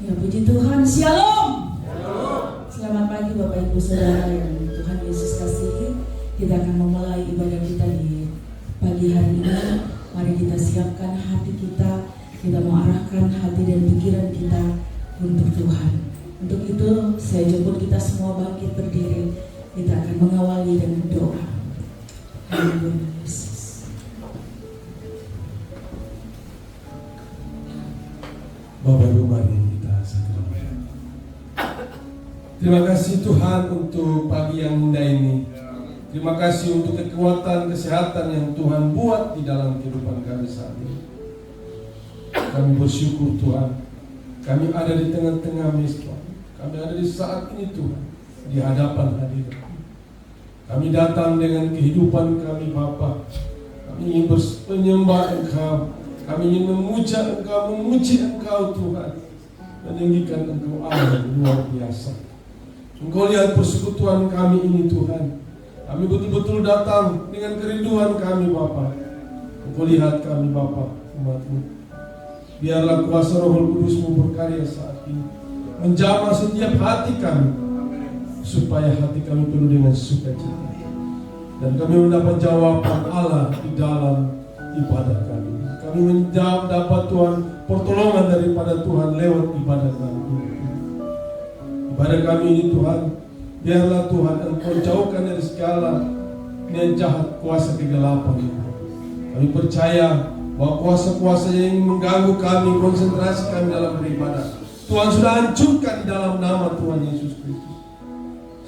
Ya puji Tuhan, Shalom. Selamat pagi Bapak Ibu Saudara yang Tuhan Yesus kasihi. Kita akan memulai ibadah kita di pagi hari ini. Mari kita siapkan hati kita. Kita mau arahkan hati dan pikiran kita untuk Tuhan. Untuk itu saya jemput kita semua bangkit berdiri. Kita akan mengawali dengan doa. Haleluya Yesus. Bapak Ibu, mari kita segera berdoa. Terima kasih Tuhan untuk pagi yang indah ini. Terima kasih untuk kekuatan, kesehatan yang Tuhan buat di dalam kehidupan kami saat ini. Kami bersyukur Tuhan, kami ada di tengah-tengah Tuhan. Kami ada di saat ini Tuhan, di hadapan hadirat. Kami datang dengan kehidupan kami Bapa. Kami ingin menyembah Engkau. Kami ingin memuja Engkau, memuji Engkau Tuhan, meninggikan Engkau Allah yang luar biasa. Engkau lihat persekutuan kami ini Tuhan. Kami betul-betul datang dengan kerinduan kami Bapa. Engkau lihat kami Bapa, umat-Mu. Biarlah kuasa Roh Kudus-Mu berkarya saat ini, menjamah setiap hati kami, supaya hati kami penuh dengan sukacita. Dan kami mendapat jawaban Allah di dalam ibadah kami. Kami mendapat Tuhan pertolongan daripada Tuhan lewat ibadah kami ini. Ibadah kami ini Tuhan, biarlah Tuhan Engkau jauhkan dari segala niat jahat, kuasa kegelapan. Kami percaya bahwa kuasa-kuasa yang mengganggu kami, konsentrasi kami dalam beribadah, Tuhan sudah hancurkan di dalam nama Tuhan Yesus Kristus.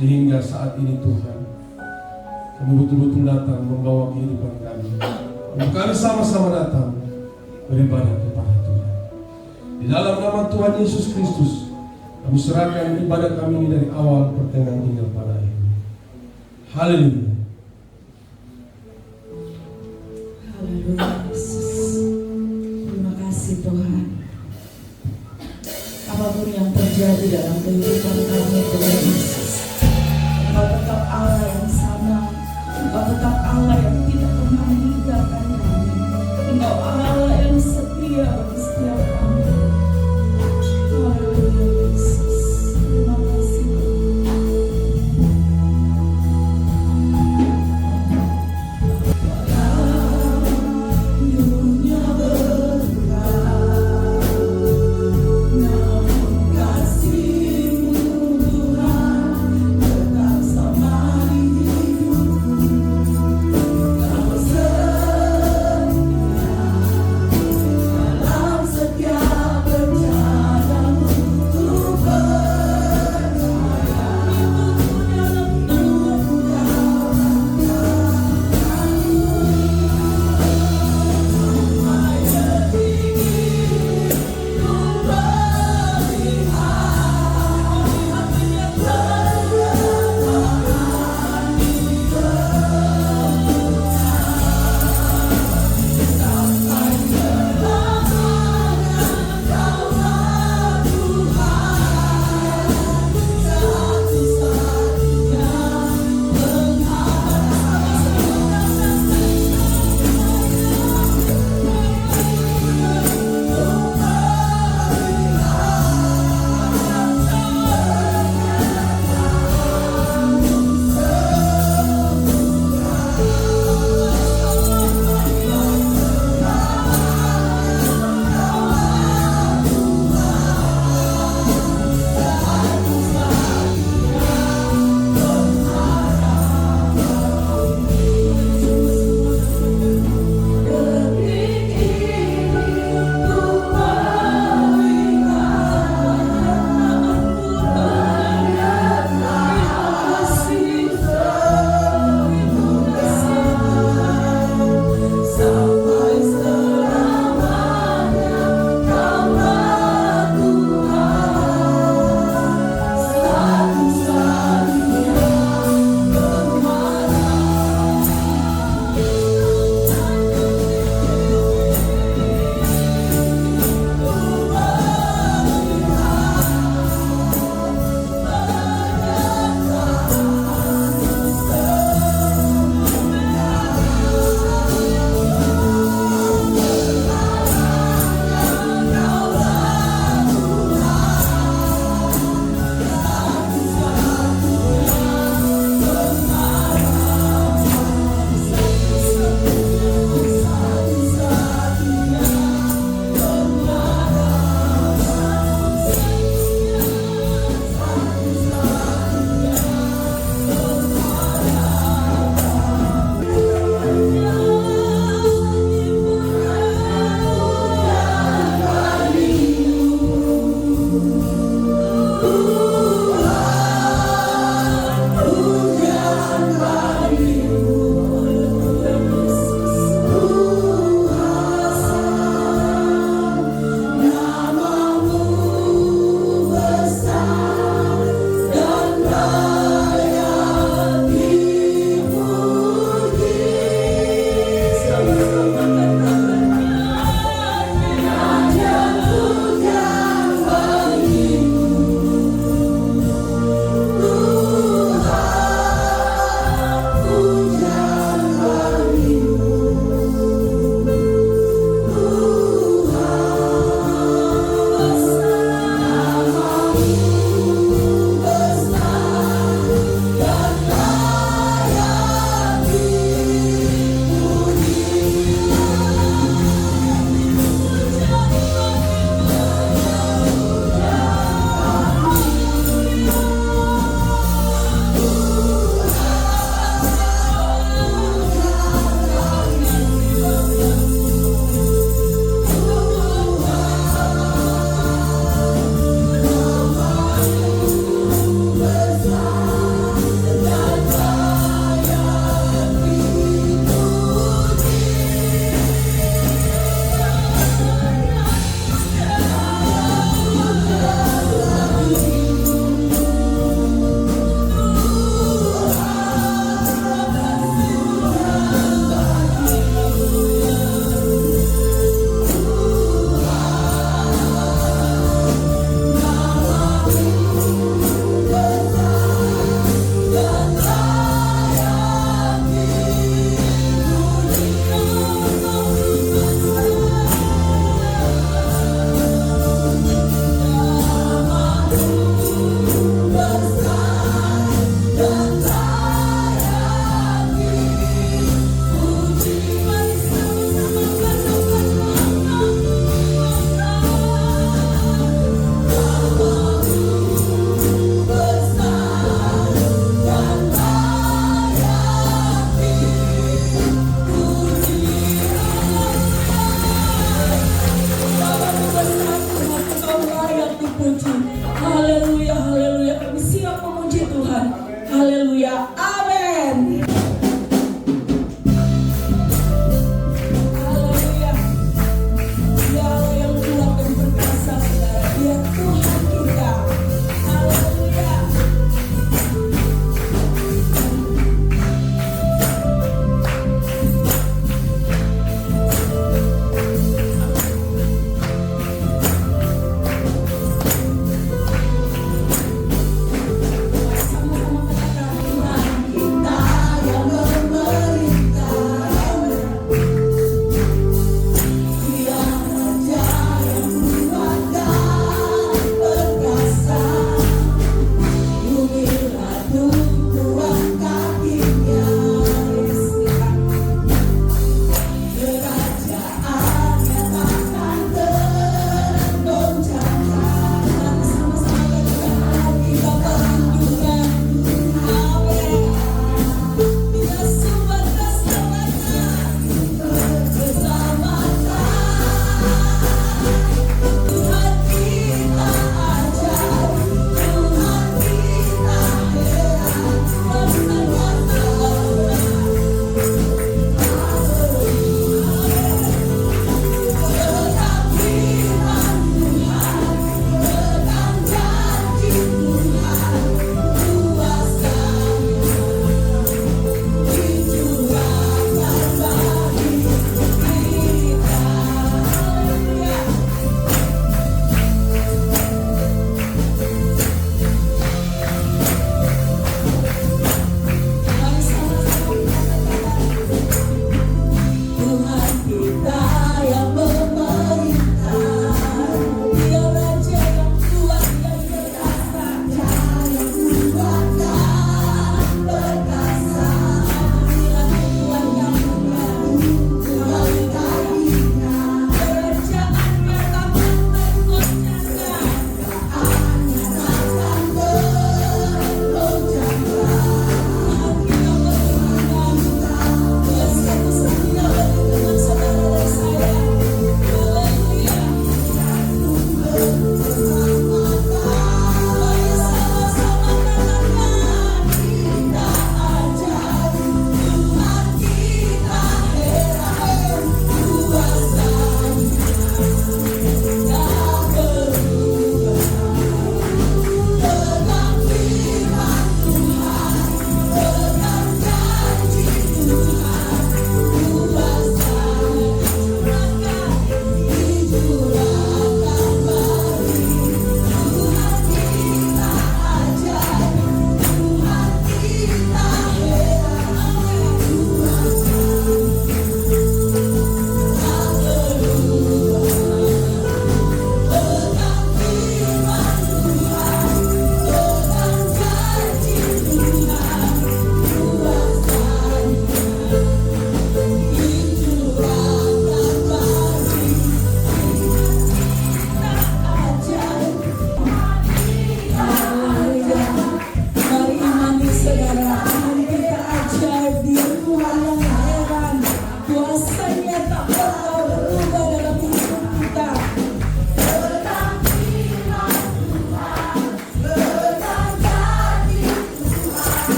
Sehingga saat ini Tuhan, kami betul-betul datang membawa kehidupan kami. Untuk kami sama-sama datang beribadah kepada Tuhan. Di dalam nama Tuhan Yesus Kristus, kami serahkan ibadah kami ini dari awal, pertengahan hingga pada akhir. Haleluya. Haleluya Yesus. Terima kasih Tuhan. Apapun yang terjadi dalam kehidupan kami Tuhan Yesus, Engkau tetap Allah yang sama. Engkau tetap Allah yang tidak pernah meninggalkan kami. Engkau Allah yang setia bagi setiap kami. Haleluya Yesus. Terima kasih dunia berubah, namun kasih-Mu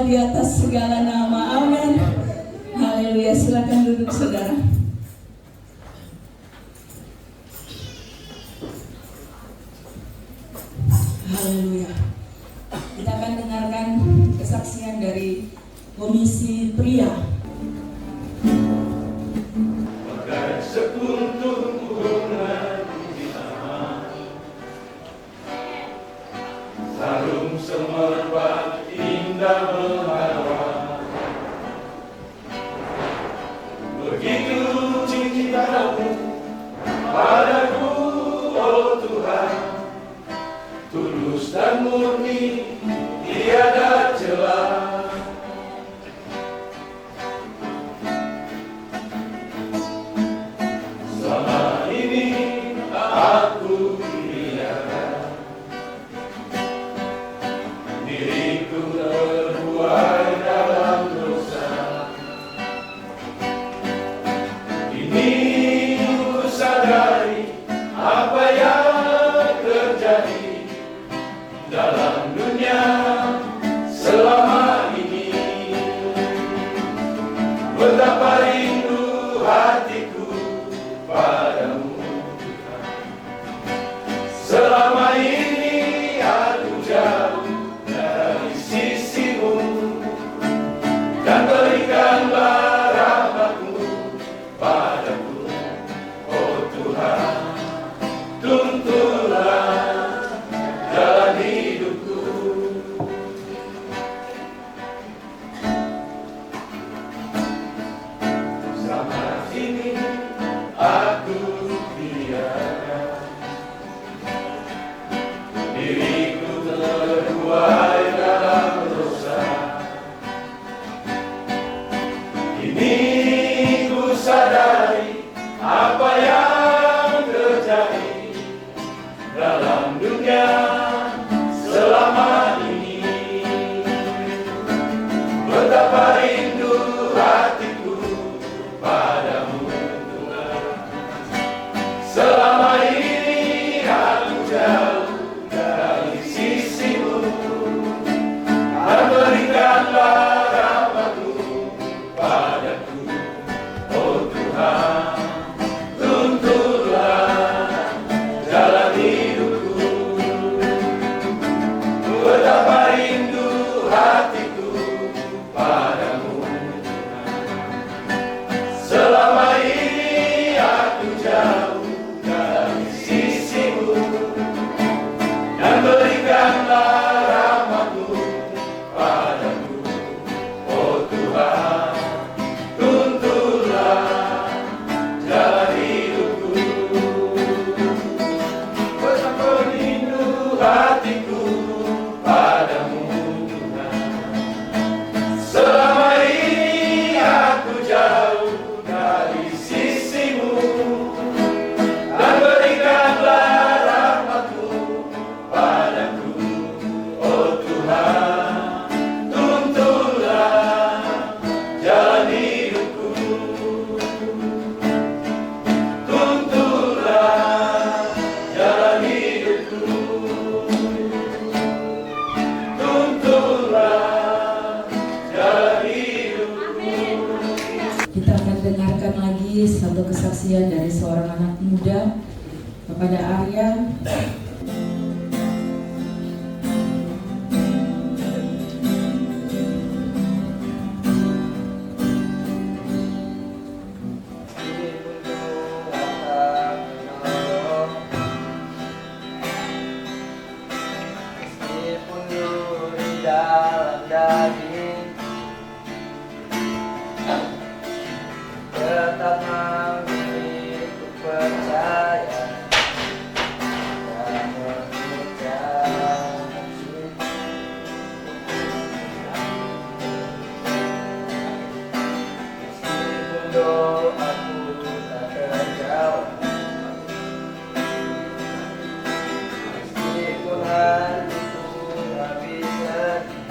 di atas segala nama. Amin. Haleluya. Silakan duduk saudara. Haleluya. Kita akan dengarkan kesaksian dari Komisi Pria. Bagai sekuntum bunga di taman, harum semerbak indah menawan. Begitu cintamu padaku, oh Tuhan, tulus dan murni, tiada celah. Selama ini aku biarkan diriku terbuai dalam dosa. Kini ku sadari apa yang terjadi dalam dunia selama ini. Betapa rindu hatiku padamu, selama ini aku jauh dari sisimu, dan berikanlah rahmatmu padaku, oh Tuhan. Tuntunlah jalan hidupku, selama ini aku biarkan diriku terbuai dalam dosa. Kini ku sadari apa yang terjadi dalam dunia selama ini. Betapa rindu hatiku padamu, selama ini aku jauh dari sisimu, dan berikanlah rahmatmu padaku, oh Tuhan. Tuntunlah jalan hidupku, betapa rindu hatiku padamu, selama ini aku jauh dari sisimu, dan berikanlah rahmatmu padaku, oh Tuhan. Tuntunlah jalan hidupku, betapa rindu hatiku padamu, Tuhan. Selama ini aku jauh dari sisimu, dan berikanlah rahmatmu padaku, oh Tuhan. Tuntunlah jalan hidupku, tuntunlah jalan hidupku, tuntunlah jalan hidupku. Kita akan dengarkan lagi satu kesaksian dari seorang anak muda kepada Arya. Meskipun duri dalam daging, tetap memilih untuk percaya dan mengucap syukur. Meskipun doaku tak terjawab, meskipun hatiku habis sedih,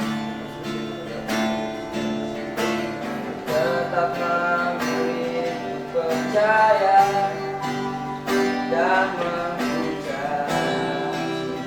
tetap memilih untuk percaya dan mengucap syukur.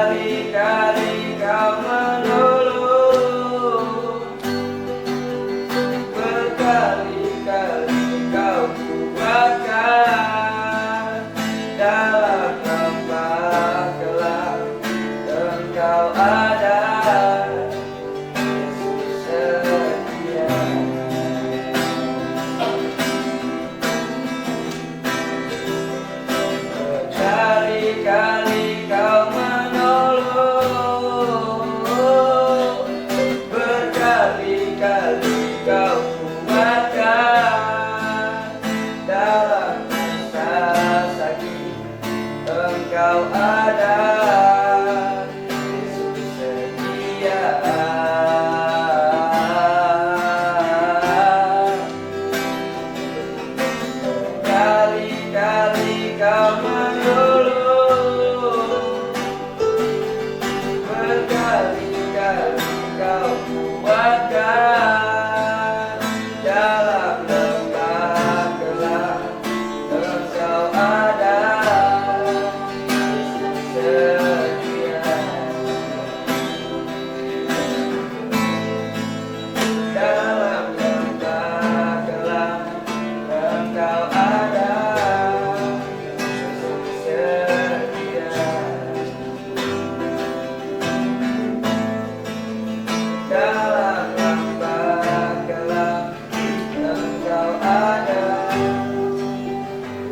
Berkali-kali kau menolong, berkali-kali kau kuatkan dalam lembah gelap. Engkau ada, Yesus setia. Berkali-kali kau menolong, berkali-kali kau kuatkan dalam masa sakit. Engkau ada, Yesus setia. Berkali-kali kau menolong, berkali-kali kau kuatkan dalam lembah gelap. Engkau ada, Yesus setia. Dalam lembah gelap, Engkau ada, Yesus setia. Dalam lembah gelap, Engkau ada,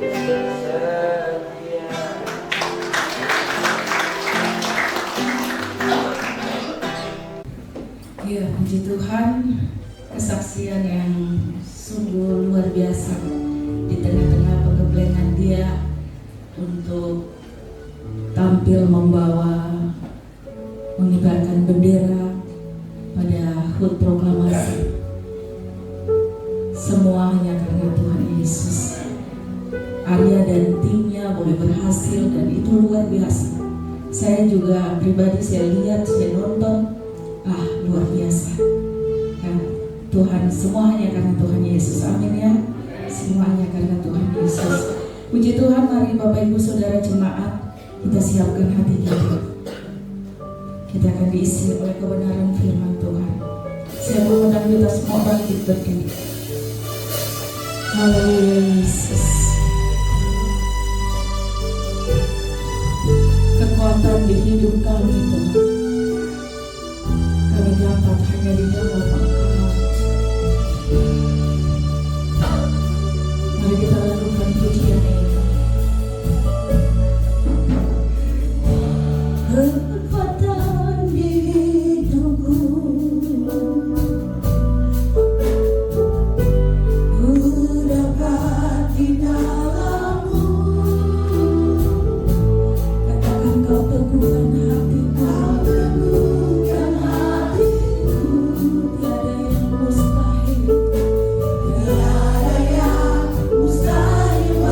Yesus setia. Ya, puji Tuhan, kesaksian yang sungguh luar biasa di tengah-tengah pengeblengan dia untuk tampil membawa, mengibarkan bendera pada HUT proklamasi. Semua hanya karena Tuhan Yesus. Arya dan timnya boleh berhasil dan itu luar biasa. Saya juga pribadi saya lihat, saya nonton, luar biasa. Kan, Tuhan, semua hanya karena Tuhan Yesus. Amin ya. Semuanya karena Tuhan Yesus. Puji Tuhan, mari Bapak Ibu Saudara jemaat, kita siapkan hati kita. Kita akan diisi oleh kebenaran firman Tuhan. Saya mengundang kita semua bangkit berdiri. Haleluya Yesus. Kekuatan di hidup kami Tuhan, kami dapat hanya di dalam Engkau. Mari kita lakukan pujian ini. Kekuatan di hidupku, ku dapat di dalam-Mu. Katakan Kau teguhkan hatiku, tiada yang mustahil, tiada yang mustahil.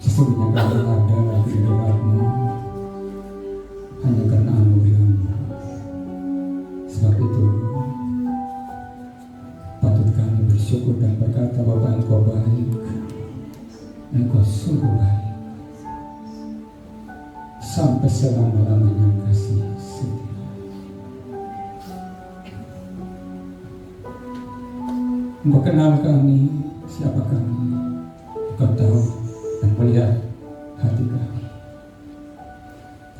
Sesungguhnya kami ada di dalam-Mu hanya karena anugerah-Mu. Sebab itu patut kami bersyukur dan berkata, Bapa, Engkau baik, Engkau sungguh baik, sampai selama-lamanya kasih setia. Engkau kenal kami, siapa kami. Engkau tahu dan melihat hati kami.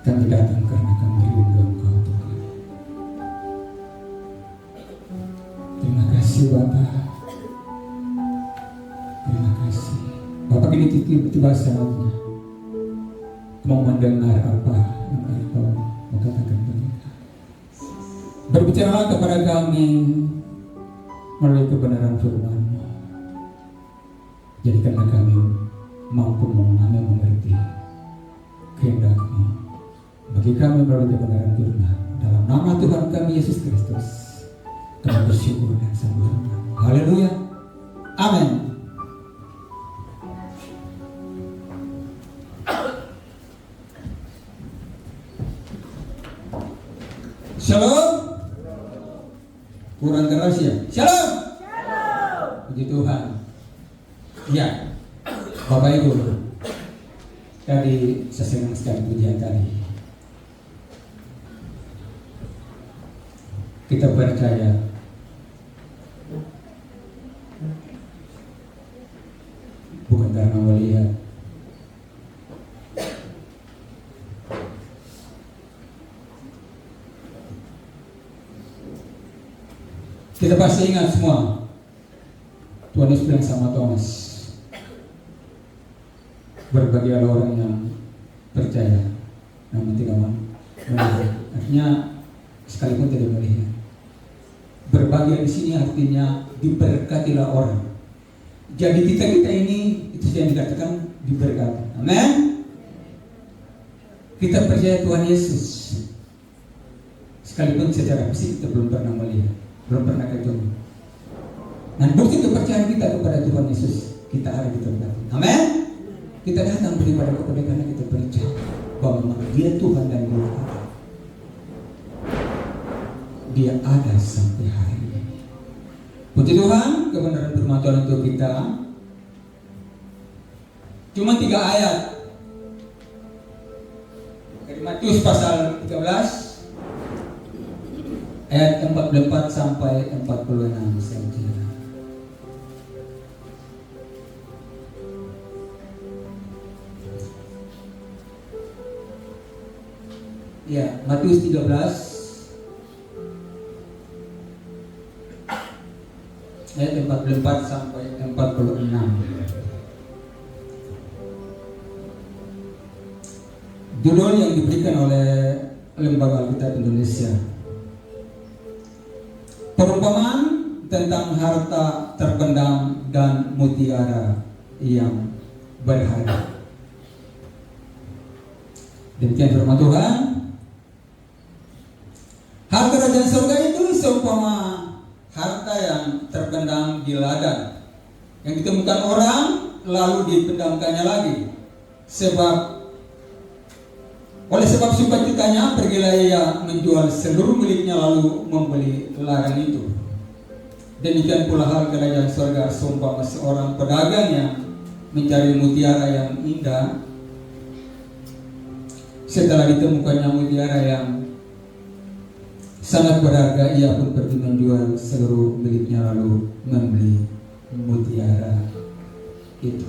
Kami datang karena kami rindu Engkau, Tuhan. Terima kasih Bapa. Terima kasih Bapa. Kini tiba-tiba saatnya mau mendengar apa yang Engkau mau katakan kepada kita. Berbicara kepada kami melalui kebenaran firman-Mu. Jadikanlah kami mampu memahami, mengerti kehendak-Mu bagi kami melalui kebenaran firman. Dalam nama Tuhan kami Yesus Kristus kami bersyukur dan sembah. Haleluya. Amin. Shalom. Kurang keras ya. Shalom. Puji Tuhan. Ya, Bapak Ibu, tadi saya senang sekali pujian tadi. Kita percaya bukan karena melihat, kita pasti ingat semua Tuhan Yesus bilang sama Thomas, berbagai orang yang percaya namun tidak melihat. Artinya sekalipun tidak melihat. Berbahagia di sini artinya diberkatilah orang. Jadi kita ini itu yang dikatakan diberkati. Amin. Kita percaya Tuhan Yesus, sekalipun secara fisik kita belum pernah melihat, belum pernah ketemu. Dan bukti kepercayaan kita kepada Tuhan Yesus, kita ada diberkati. Amin. Kita datang beribadah kepada karena kita percaya bahwa memang Dia Tuhan dan Dia ada. Dia ada sampai hari ini. Puji Tuhan, kebenaran firman Tuhan untuk kita. Cuma 3 ayat. Dari Matius pasal 13 ayat 44 sampai 46 saja. Ya, Matius 13 ayat 44 sampai 46. Judul yang diberikan oleh Lembaga Alkitab Indonesia, perumpamaan tentang harta terpendam dan mutiara yang berharga. Demikian firman Tuhan. Harta kerajaan surga itu seumpama harta yang terpendam di ladang, yang ditemukan orang lalu dipendamkannya lagi. Oleh sebab sukacitanya pergilah ia menjual seluruh miliknya lalu membeli ladang itu. Demikian pula hal kerajaan surga seumpama seorang pedagang yang mencari mutiara yang indah. Setelah ditemukannya mutiara yang sangat berharga, ia pun pergi menjual seluruh miliknya lalu membeli mutiara itu.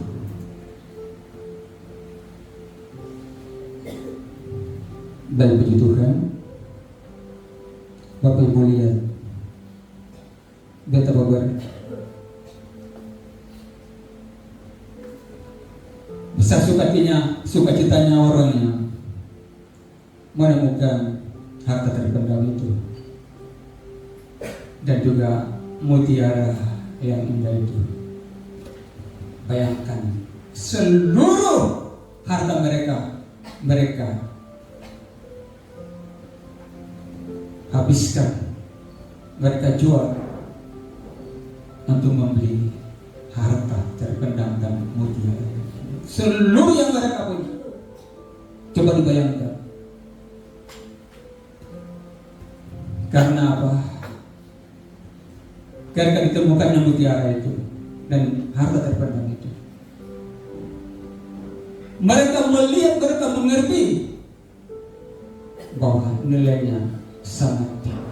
Dan puji Tuhan, Bapak Ibu lihat betapa besar sukacitanya orang yang menemukan harta terpendam itu dan juga mutiara yang indah itu. Bayangkan seluruh harta mereka habiskan, mereka jual untuk membeli harta terpendam dan mutiara. seluruh yang mereka punya. Coba dibayangkan. Karena apa? Karena ditemukannya mutiara itu dan harta terpendam itu. Mereka melihat, mereka mengerti bahwa nilainya sangat tinggi.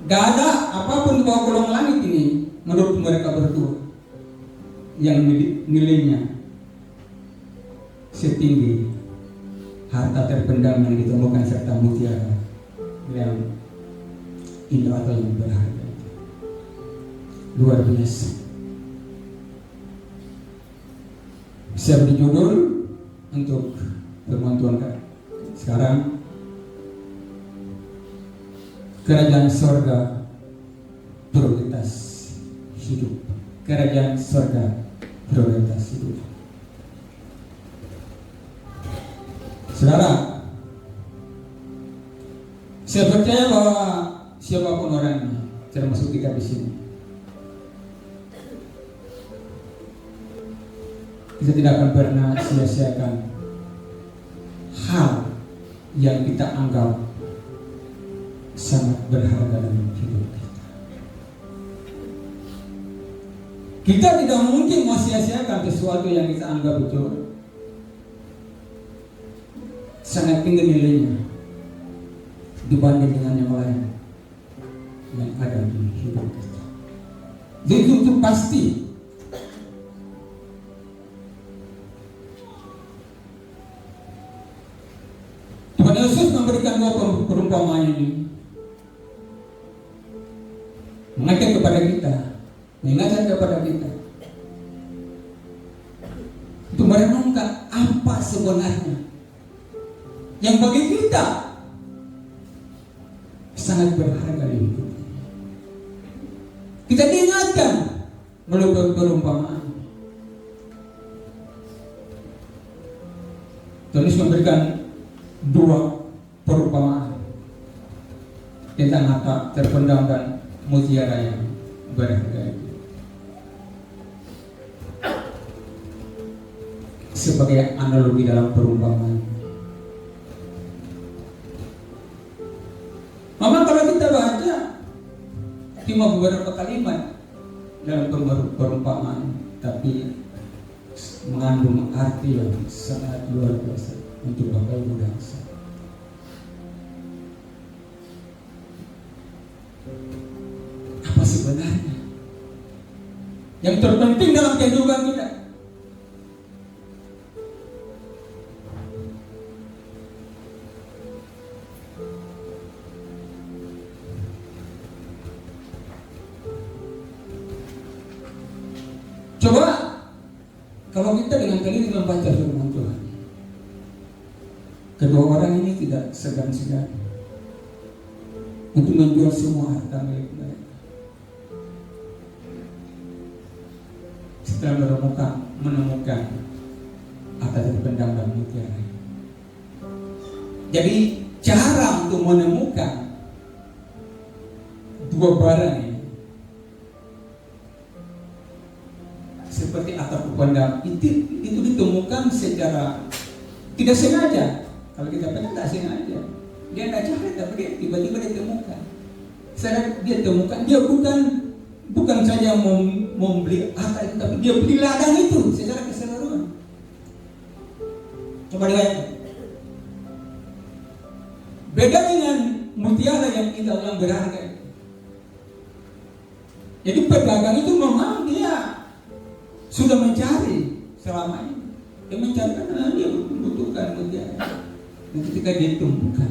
Gak ada apapun di bawah kolong langit ini menurut mereka berdua yang nilainya setinggi harta terpendam yang ditemukan serta mutiara yang indah atau yang berharga. Luar biasa. Saya beri judul untuk firman Tuhan sekarang, kerajaan sorga prioritas hidup. Kerajaan sorga prioritas hidup. Saudara, saya percaya bahwa siapapun orangnya, termasuk kita di sini, kita tidak akan pernah sia-siakan hal yang kita anggap sangat berharga dalam hidup kita. Kita tidak mungkin sia-siakan sesuatu yang kita anggap itu sangat tinggi nilainya dibanding dengan yang lain yang ada di hidup kita. Jadi itu pasti. Tuhan Yesus memberikan dua perumpamaan ini, mengajak kepada kita, mengingatkan kepada kita untuk merenungkan apa sebenarnya yang bagi kita sangat berharga di hidup. Kita diingatkan melalui perumpamaan. Tuhan Yesus memberikan dua perumpamaan tentang harta terpendam dan mutiara yang berharga. Sebagai analogi dalam perumpamaan, memang kalau kita baca cuma beberapa kalimat dalam perumpamaan, tapi mengandung arti yang sangat luar biasa untuk Bapak Ibu dan saya. Apa sebenarnya yang terpenting dalam kehidupan kita? Coba kalau kita dengan teliti membaca firman Tuhan, kedua orang ini tidak segan-segan untuk menjual semua harta milik mereka setelah menemukan harta terpendam dan mutiara. Jadi cara untuk menemukan dua barang ini seperti harta terpendam itu ditemukan secara tidak sengaja. Kalau kita pengen tak sengaja, dia tidak cari, tapi dia tiba-tiba ditemukan. Setelah dia temukan, dia bukan saja membeli harta itu, tapi dia beli ladang itu secara keseluruhan. Coba lihat. Beda dengan mutiara yang indah yang berharga. Jadi pedagang itu memang dia sudah mencari selama ini. Dia mencari karena dia membutuhkan mutiara. Dan ketika dia temukan,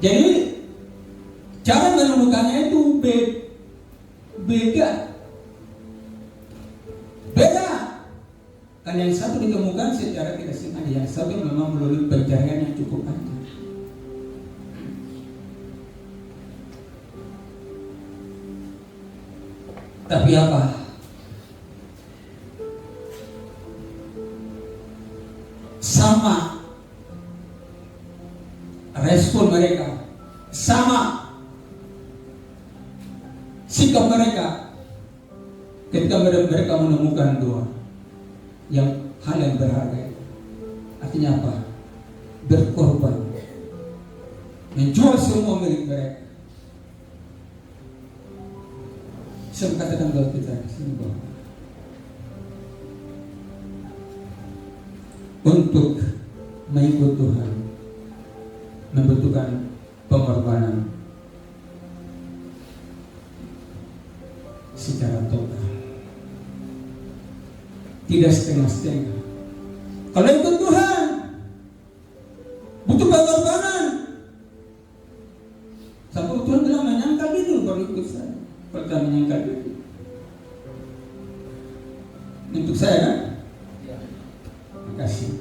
jadi cara menemukannya itu beda. Kan yang satu ditemukan secara tidak sengaja, yang satu memang melalui pencarian yang cukup panjang. Tapi apa? Sama respon mereka, sama sikap mereka ketika mereka menemukan dua hal yang berharga. Artinya apa? Berkorban, menjual semua milik mereka. Saya katakan buat kita di sini bahwa untuk mengikut Tuhan membutuhkan pengorbanan secara total, tidak setengah-setengah. Kalau ikut Tuhan butuh pengorbanan. Sampai Tuhan bilang menyangkal dulu baru ikut saya. Kalau tidak menyangkal dulu untuk saya kan? Terima kasih.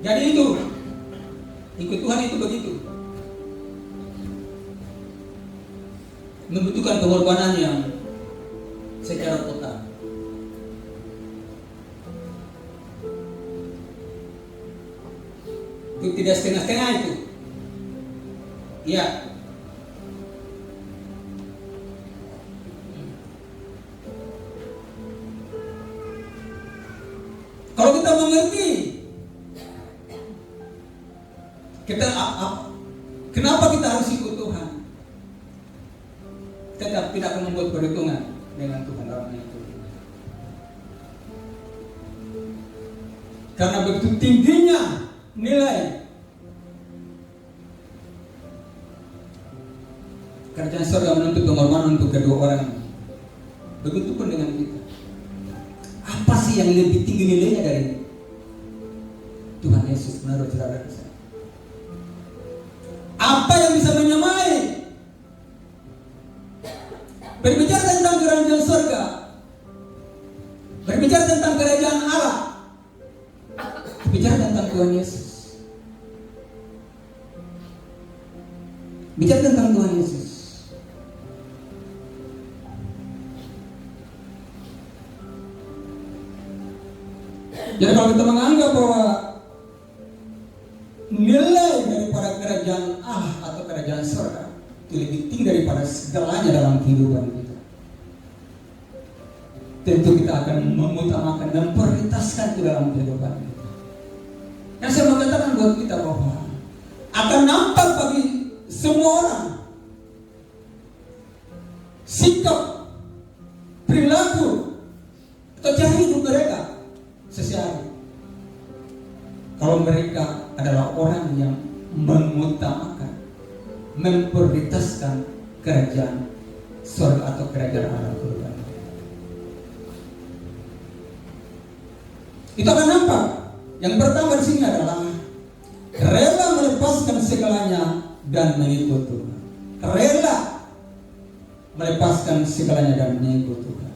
Jadi itu, ikut Tuhan itu begitu. Membutuhkan pengorbanan yang secara total. Itu tidak setengah-setengah itu. Iya. Kalau kita mengerti kenapa kita harus ikut Tuhan, tetap tidak akan membuat perhitungan dengan Tuhan dalam itu. Karena begitu tingginya nilai kerajaan surga menuntut pengorbanan untuk kedua orang. Begitu pun dengan kita. Apa sih yang lebih tinggi nilainya dari Tuhan Yesus menaruh saudara kita? Apa yang bisa menyamai? Berbicara tentang kerajaan surga, berbicara tentang kerajaan Allah, bicara tentang Tuhan Yesus, bicara tentang Tuhan Yesus. Jadi kalau kita menganggap bahwa nilai daripada kerajaan Allah atau kerajaan surga itu lebih tinggi daripada segalanya dalam kehidupan kita, tentu kita akan mengutamakan dan prioritaskan itu dalam kehidupan kita. Yang saya mau katakan buat kita bahwa akan nampak bagi semua orang sikap, perilaku atau cara hidup mereka sehari-hari kalau mereka adalah orang yang mengutamakan, memprioritaskan kerajaan surga atau kerajaan Allah Tuhan. Itu akan nampak. Yang pertama di sini adalah rela melepaskan segalanya dan mengikut Tuhan. Rela melepaskan segalanya dan mengikut Tuhan.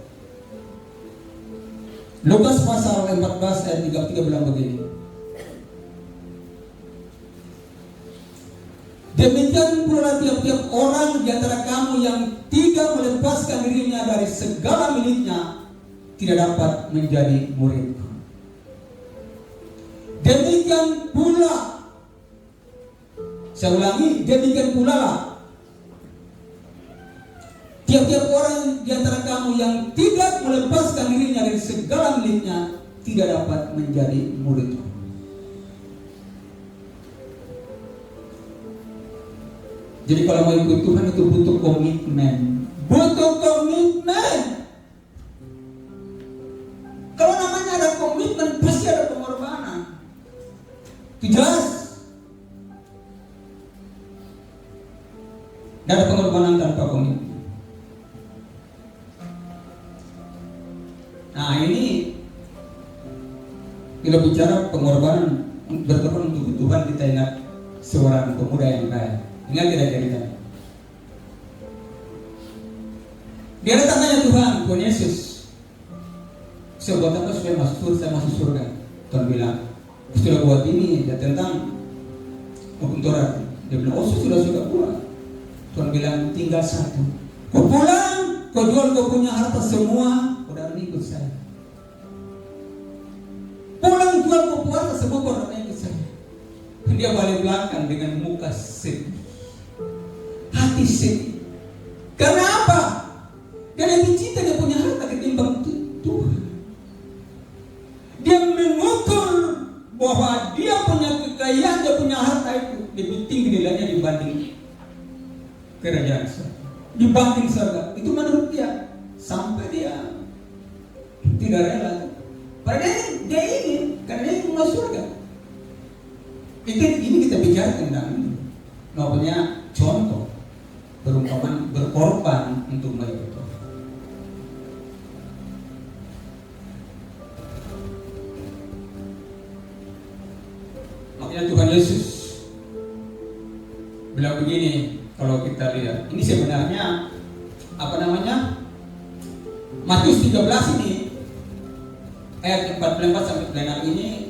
Lukas pasal 14 ayat 33 bilang begini. Demikian pula tiap-tiap orang di antara kamu yang tidak melepaskan dirinya dari segala miliknya tidak dapat menjadi muridku. Demikian pula, saya ulangi, demikian pula lah tiap-tiap orang di antara kamu yang tidak melepaskan dirinya dari segala miliknya tidak dapat menjadi muridku. Jadi kalau mau ikut Tuhan itu butuh komitmen. Butuh komitmen. Kalau namanya ada komitmen pasti ada pengorbanan. Itu jelas. Tidak ada pengorbanan tanpa komitmen. Nah ini bila bicara pengorbanan, berkorban untuk Tuhan, kita ingat seorang pemuda yang kaya. Ingat tidak ceritanya? Dia datang tanya Tuhan Yesus, saya buat apa supaya saya masuk surga? Tuhan bilang, sudah buat ini ya tentang hukum Taurat. Dia bilang, sudah pulang. Tuhan bilang, tinggal satu. Kau pulang, kau jual kau punya harta semua, dan ikut saya. Pulang jual mau puasa semua orang ikut saya. Dia balik belakang dengan muka sedih, hati sedih. Karena apa? Dia lebih cinta dia punya harta ketimbang Tuhan. Dia mengukur bahwa dia punya kekayaan, dia punya harta itu lebih tinggi nilainya dibanding kerajaan surga, dibanding surga. Itu menurut dia. Sampai dia tidak rela. Padahal dia ingin, karena dia ingin masuk surga. Ini kita bicara tentang ini. Namanya contoh perumpamaan berkorban untuk mengikut Tuhan. Makanya Tuhan Yesus bilang begini, kalau kita lihat ini sebenarnya Matius 13 ini ayat 44 sampai 46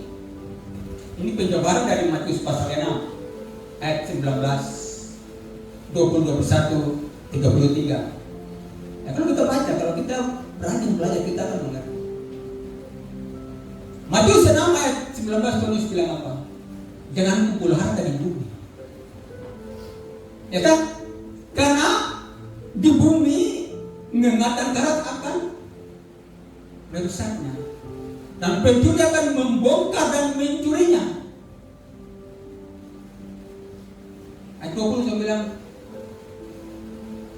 ini penjabaran dari Matius pasal 6 ayat 19, 20, 21, 33. Ya, kalau kita baca, kalau kita berani belajar, kita akan mengerti. Matius 6 ayat 19 Tuhan bilang apa? Jangan kumpul harta di bumi. Ya kan? Karena di bumi mengatakan karat akan merusaknya, dan pencuri akan membongkar dan mencurinya. Ayat 20 saya bilang,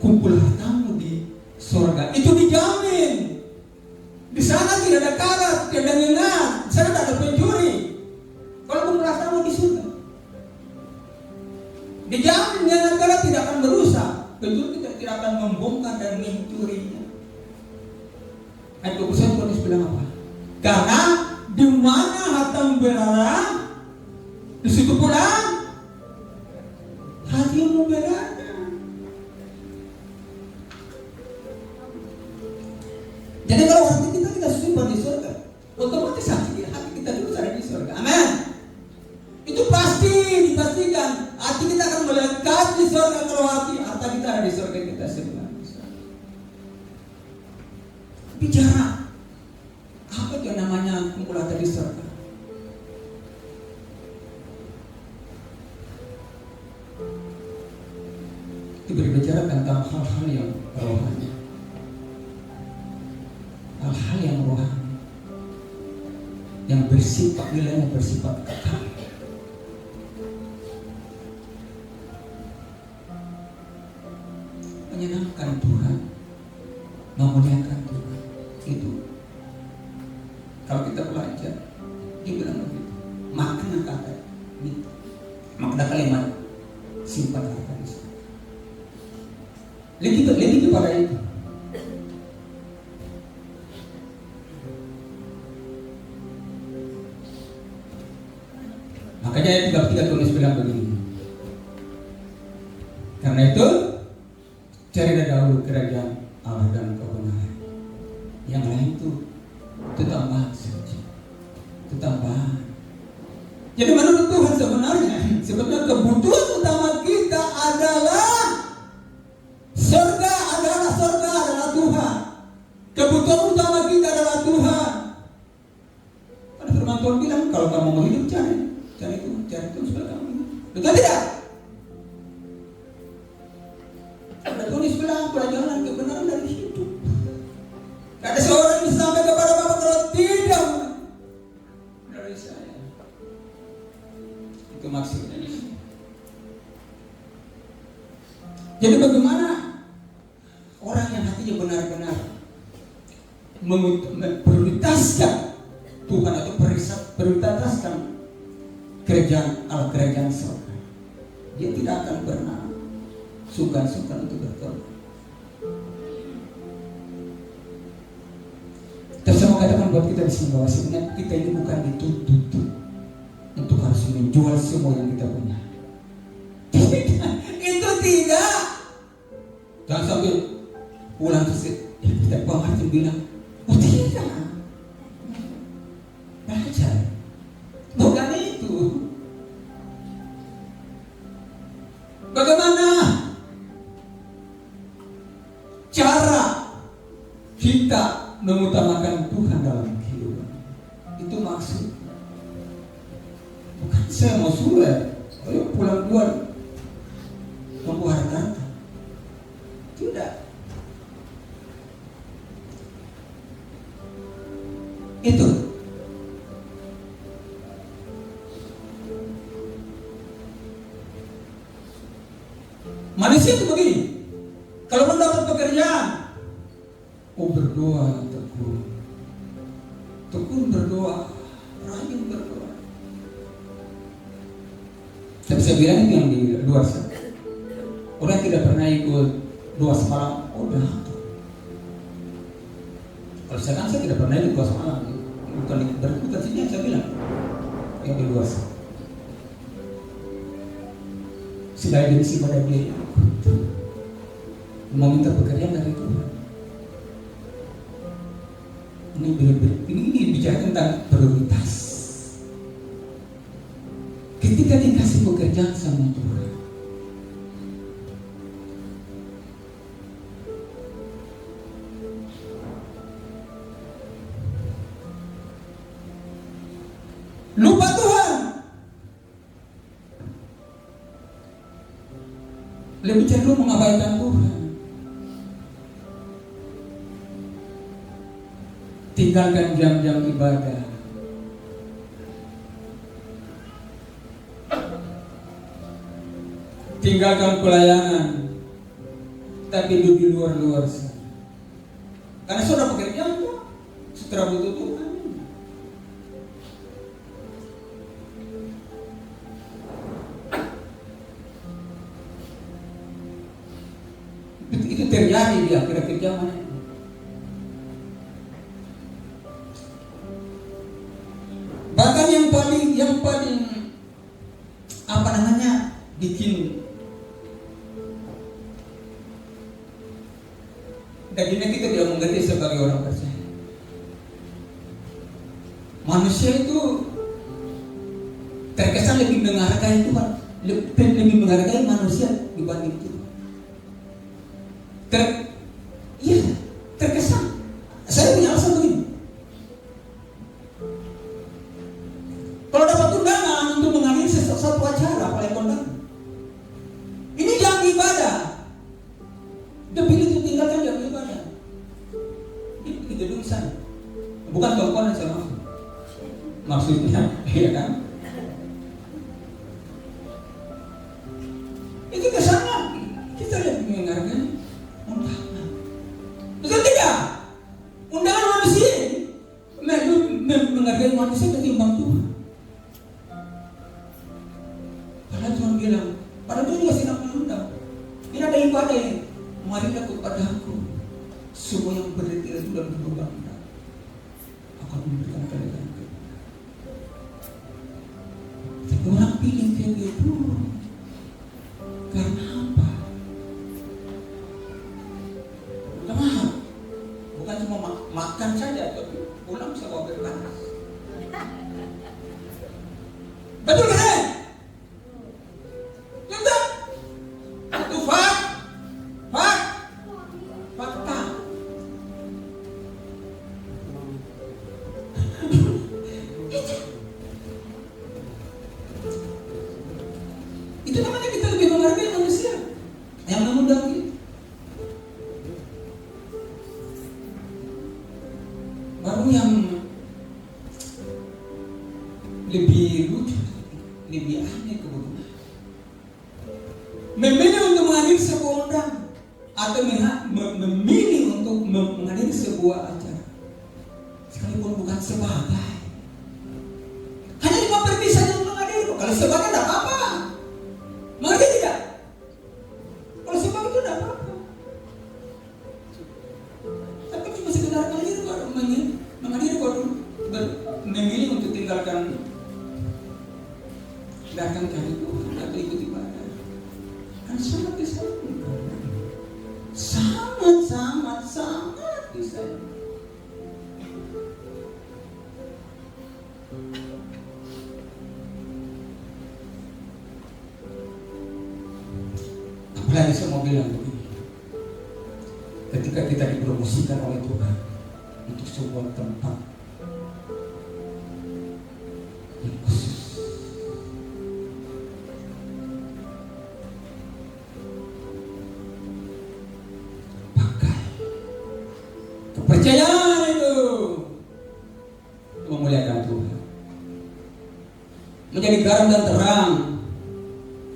kumpul hartamu di surga. Itu dijamin. Di sana tidak ada karat, tidak ada ngenat, di sana tidak ada pencuri. Kalau kumpul hartamu di surga, dijamin ngenat karat tidak akan merusak, pencuri tidak akan membongkar dan mencurinya. Ayat 21 Tuhan bilang apa? Karena di mana hartamu berada, di situ pula hatimu berada. Jadi kalau hati kita simpan di surga, otomatis hati kita dulu ada di surga. Amin. Itu pasti dipastikan. Hati kita akan melekat di surga kalau harta kita ada di surga, kita simpan. Bicara apa itu namanya kumpul harta di surga? Itu berbicara tentang hal-hal yang rohani, hal-hal yang rohani, yang bersifat nilainya bersifat kekal. Menyenangkan Tuhan, memuliakan Tuhan. Itu kalau kita belajar, dia bilang begitu. Makna kata itu, makna kalimat simpan harta di sana. Lebih kepada itu. Makanya ayat 33 tulis bilang begini. Karena itu carilah dahulu kerajaan Allah dan kebenaran. Yang lain itu tambahan saja, itu tambahan. Jadi menurut Tuhan sebenarnya kebutuhan utama kita adalah surga adalah Tuhan. Kebutuhan utama kita adalah Tuhan. Pada firman Tuhan bilang, kalau kamu mau hidup cari Tuhan supaya kamu hidup. Betul tidak? Ada tulis bilang pelajaran kebenaran dari hidup. Ada seorang yang sampai kepada Bapa kalau tidak dari saya. Itu maksudnya di sini. Jadi bagaimana orang yang hatinya benar-benar memprioritaskan Tuhan atau prioritaskan kerajaan Allah, kerajaan surga, dia tidak akan pernah sungkan-sungkan untuk berkorban. Terus saya mau katakan buat kita di sini bahwa sebenarnya kita ini bukan dituntut untuk harus menjual semua yang kita punya. Itu tidak. Jangan sampai pulang terus kita Martin bilang, oh tidak. Baca. Bukan itu. Bagaimana cara kita mengutamakan Tuhan dalam kehidupan. Itu maksud. Bukan saya mau suruh, ayo pulang duluan, tunggu harta. Tidak. Itu. Manusia itu begini. Kalau mendapat pekerjaan, berdoa tekun. Tekun berdoa, rajin berdoa. Tapi saya bilang itu yang di luar sana. Orang tidak pernah ikut doa semalam, udah. Kalau saya tidak pernah ikut doa semalam. Bukan sini yang saya bilang, yang di luar sana. Sudah gengsi pada dia, mau minta pekerjaan dari Tuhan. Ini bicara tentang prioritas. Ketika dikasih pekerjaan sama Tuhan, lupa Tuhan, lebih cenderung mengabaikan Tuhan. Tinggalkan jam-jam ibadah. Tinggalkan pelayanan. Tapi hidup di luar-luar sana. Karena sudah pekerjaan tuh, sudah butuh Tuhan. Itu terjadi di akhir-akhir zaman. Bahkan yang paling apa namanya bikin dagingnya kita tidak mengerti sebagai orang percaya. Manusia itu terkesan lebih menghargai Tuhan, lebih menghargai manusia dibanding Tuhan. Terkesan. Saya punya alasan begini. Kalau dapat undangan untuk menghadiri sesuatu acara, paling kondangan. Ini jam ibadah. Dia pilih untuk tinggalkan jam ibadah. Ini di gedung sana. Bukan tongkongan saya maksud. Maksudnya, ya kan? Itu kesannya kita lebih menghargai undangan. Betul tidak? Undangan manusia menghargai manusia ketimbang Tuhan. Padahal Tuhan bilang, padahal Tuhan juga sedang mengundang. Ini ada ibadah yang marilah kepadaku semua yang berdiri itu dan berdoa, akan memberikan kalian. Tapi orang pilih kayak gitu karena apa? Karena bukan cuma makan saja, tapi pulang bisa bawa berkah. Betul kan? Betul. Itu fakta. Itu namanya kita lebih menghargai manusia yang mengundang kita. Baru yang lebih lucu, lebih aneh kebetulan. Memilih untuk menghadiri sebuah undangan atau memilih untuk menghadiri sebuah acara, sekalipun bukan sebagai, hanya cuma pergi saja untuk menghadiri. Kalau sebagai tidak apa-apa, mengerti tidak? Kalau sebagai itu tidak apa-apa. Tapi cuma sekedar menghadiri baru memilih untuk tinggalkan datang cari Tuhan atau ikut ibadah, kan sangat disayangkan, sangat disayangkan. Apalagi saya mau bilang begini, ketika kita di dipromosikan oleh Tuhan untuk sebuah tempat yang khusus. Pakai kepercayaan itu memuliakan Tuhan, menjadi garam dan terang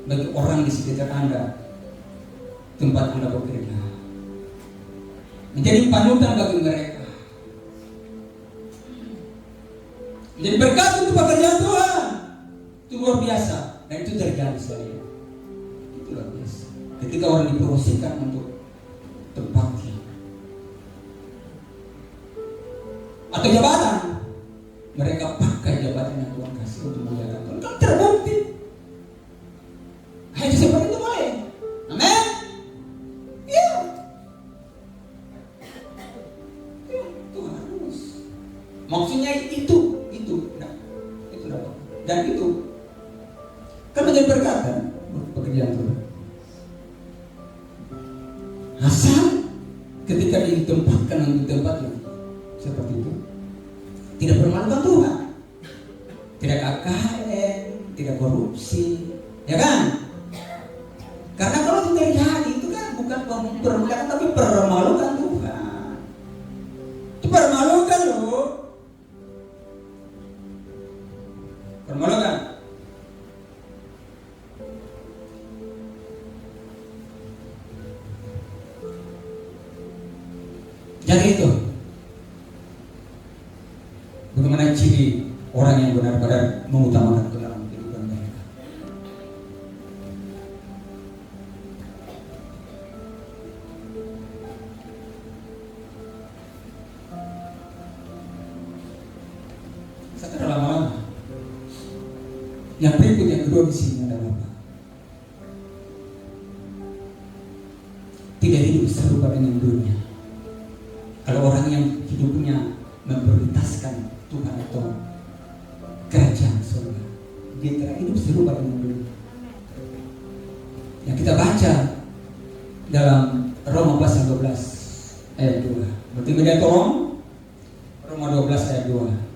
bagi orang di sekitar Anda, tempat Anda bekerja, menjadi panutan bagi mereka, menjadi berkat untuk pekerjaan Tuhan. Itu luar biasa, dan itu terjadi sekali. Itu luar biasa. Ketika orang dipromosikan untuk tempatnya atau jabatan, mereka pakai jabatan yang Tuhan kasih untuk memuliakan Tuhan. Kan terbukti. Hanya seperti itu boleh. Amin. Iya. Ya, itu harus. Maksudnya itu dapat. Dan itu kan menjadi berkat kan pekerjaan Tuhan. Asal ketika ditempatkan di tempat yang seperti itu, tidak bermalukan Tuhan, tidak KKN, tidak korupsi, ya kan? Karena kalau itu terjadi itu kan bukan permulaan tapi permalukan Tuhan. Itu permalukan loh. Permalukan. Jadi itu bagaimana ciri orang yang benar-benar mengutamakan Tuhan dalam kehidupan mereka. Setelah lama-lama, yang berikut yang kedua di sini adalah apa? Tidak hidup serupa dengan dunia. Kalau orang yang hidupnya memprioritaskan Tuhan atau kerajaan surga, dia tidak hidup serupa dengan dunia. Yang kita baca dalam Roma pasal 12 ayat 2. Berarti beda tolong Roma 12 ayat 2.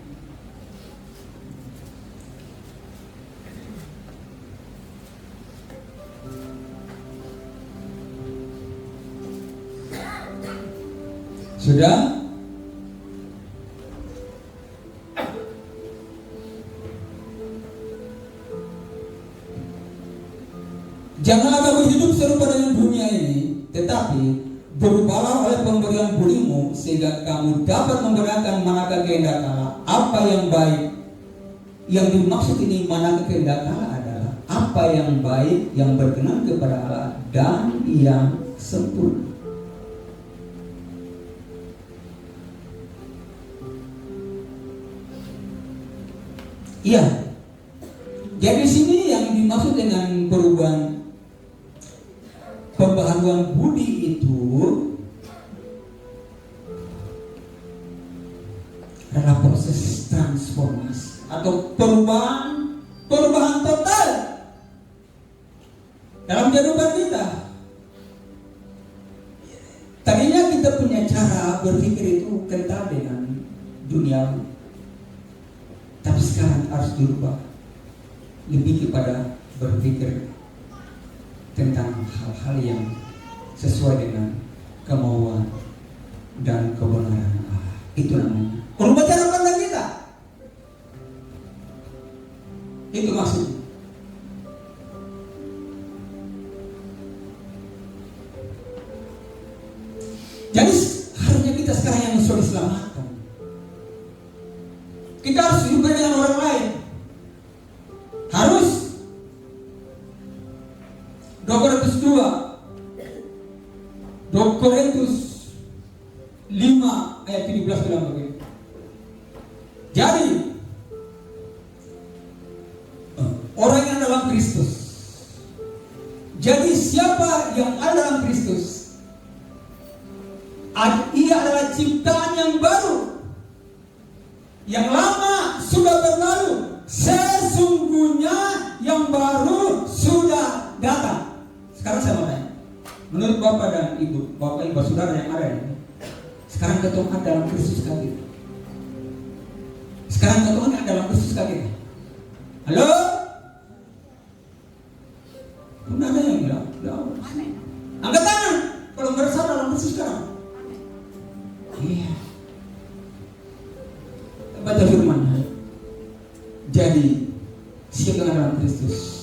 Sudah? Janganlah kamu hidup serupa dengan dunia ini, tetapi berubahlah oleh pemberian budimu, sehingga kamu dapat membedakan manakah kehendak Allah, apa yang baik. Yang dimaksud ini manakah kehendak Allah adalah apa yang baik, yang berkenan kepada Allah, dan yang sempurna. Iya. Jadi sini yang dimaksud dengan perubahan pembaharuan budi itu adalah proses transformasi atau perubahan total dalam kehidupan kita. Tadinya kita punya cara berpikir itu kental dengan dunia, tapi sekarang harus dirubah lebih kepada berpikir tentang hal-hal yang sesuai dengan kemauan dan kebenaran Allah. Itu namanya merubah cara pandang kita. Itu maksudnya. Jadi harusnya kita sekarang yang sudah diselamatkan, kita harus hidup dengan orang lain. Harus. 2 Korintus 5 ayat 17 bilang begitu. Jadi orang yang dalam Kristus. Jadi siapa yang ada dalam Kristus, ia adalah ciptaan yang baru. Yang lama sudah berlalu, sesungguhnya yang baru sudah datang. Sekarang saya mau tanya, menurut Bapak dan Ibu, Bapak Ibu saudara yang ada ini, Sekarang ketemu ada dalam Kristus kami. Sekarang ketemu ada dalam Kristus kami. Halo? Pernah ada yang bilang? Angkat tangan kalau merasa dalam Kristus sekarang. Iya. Baca firman. Jadi siap dengan dalam Kristus.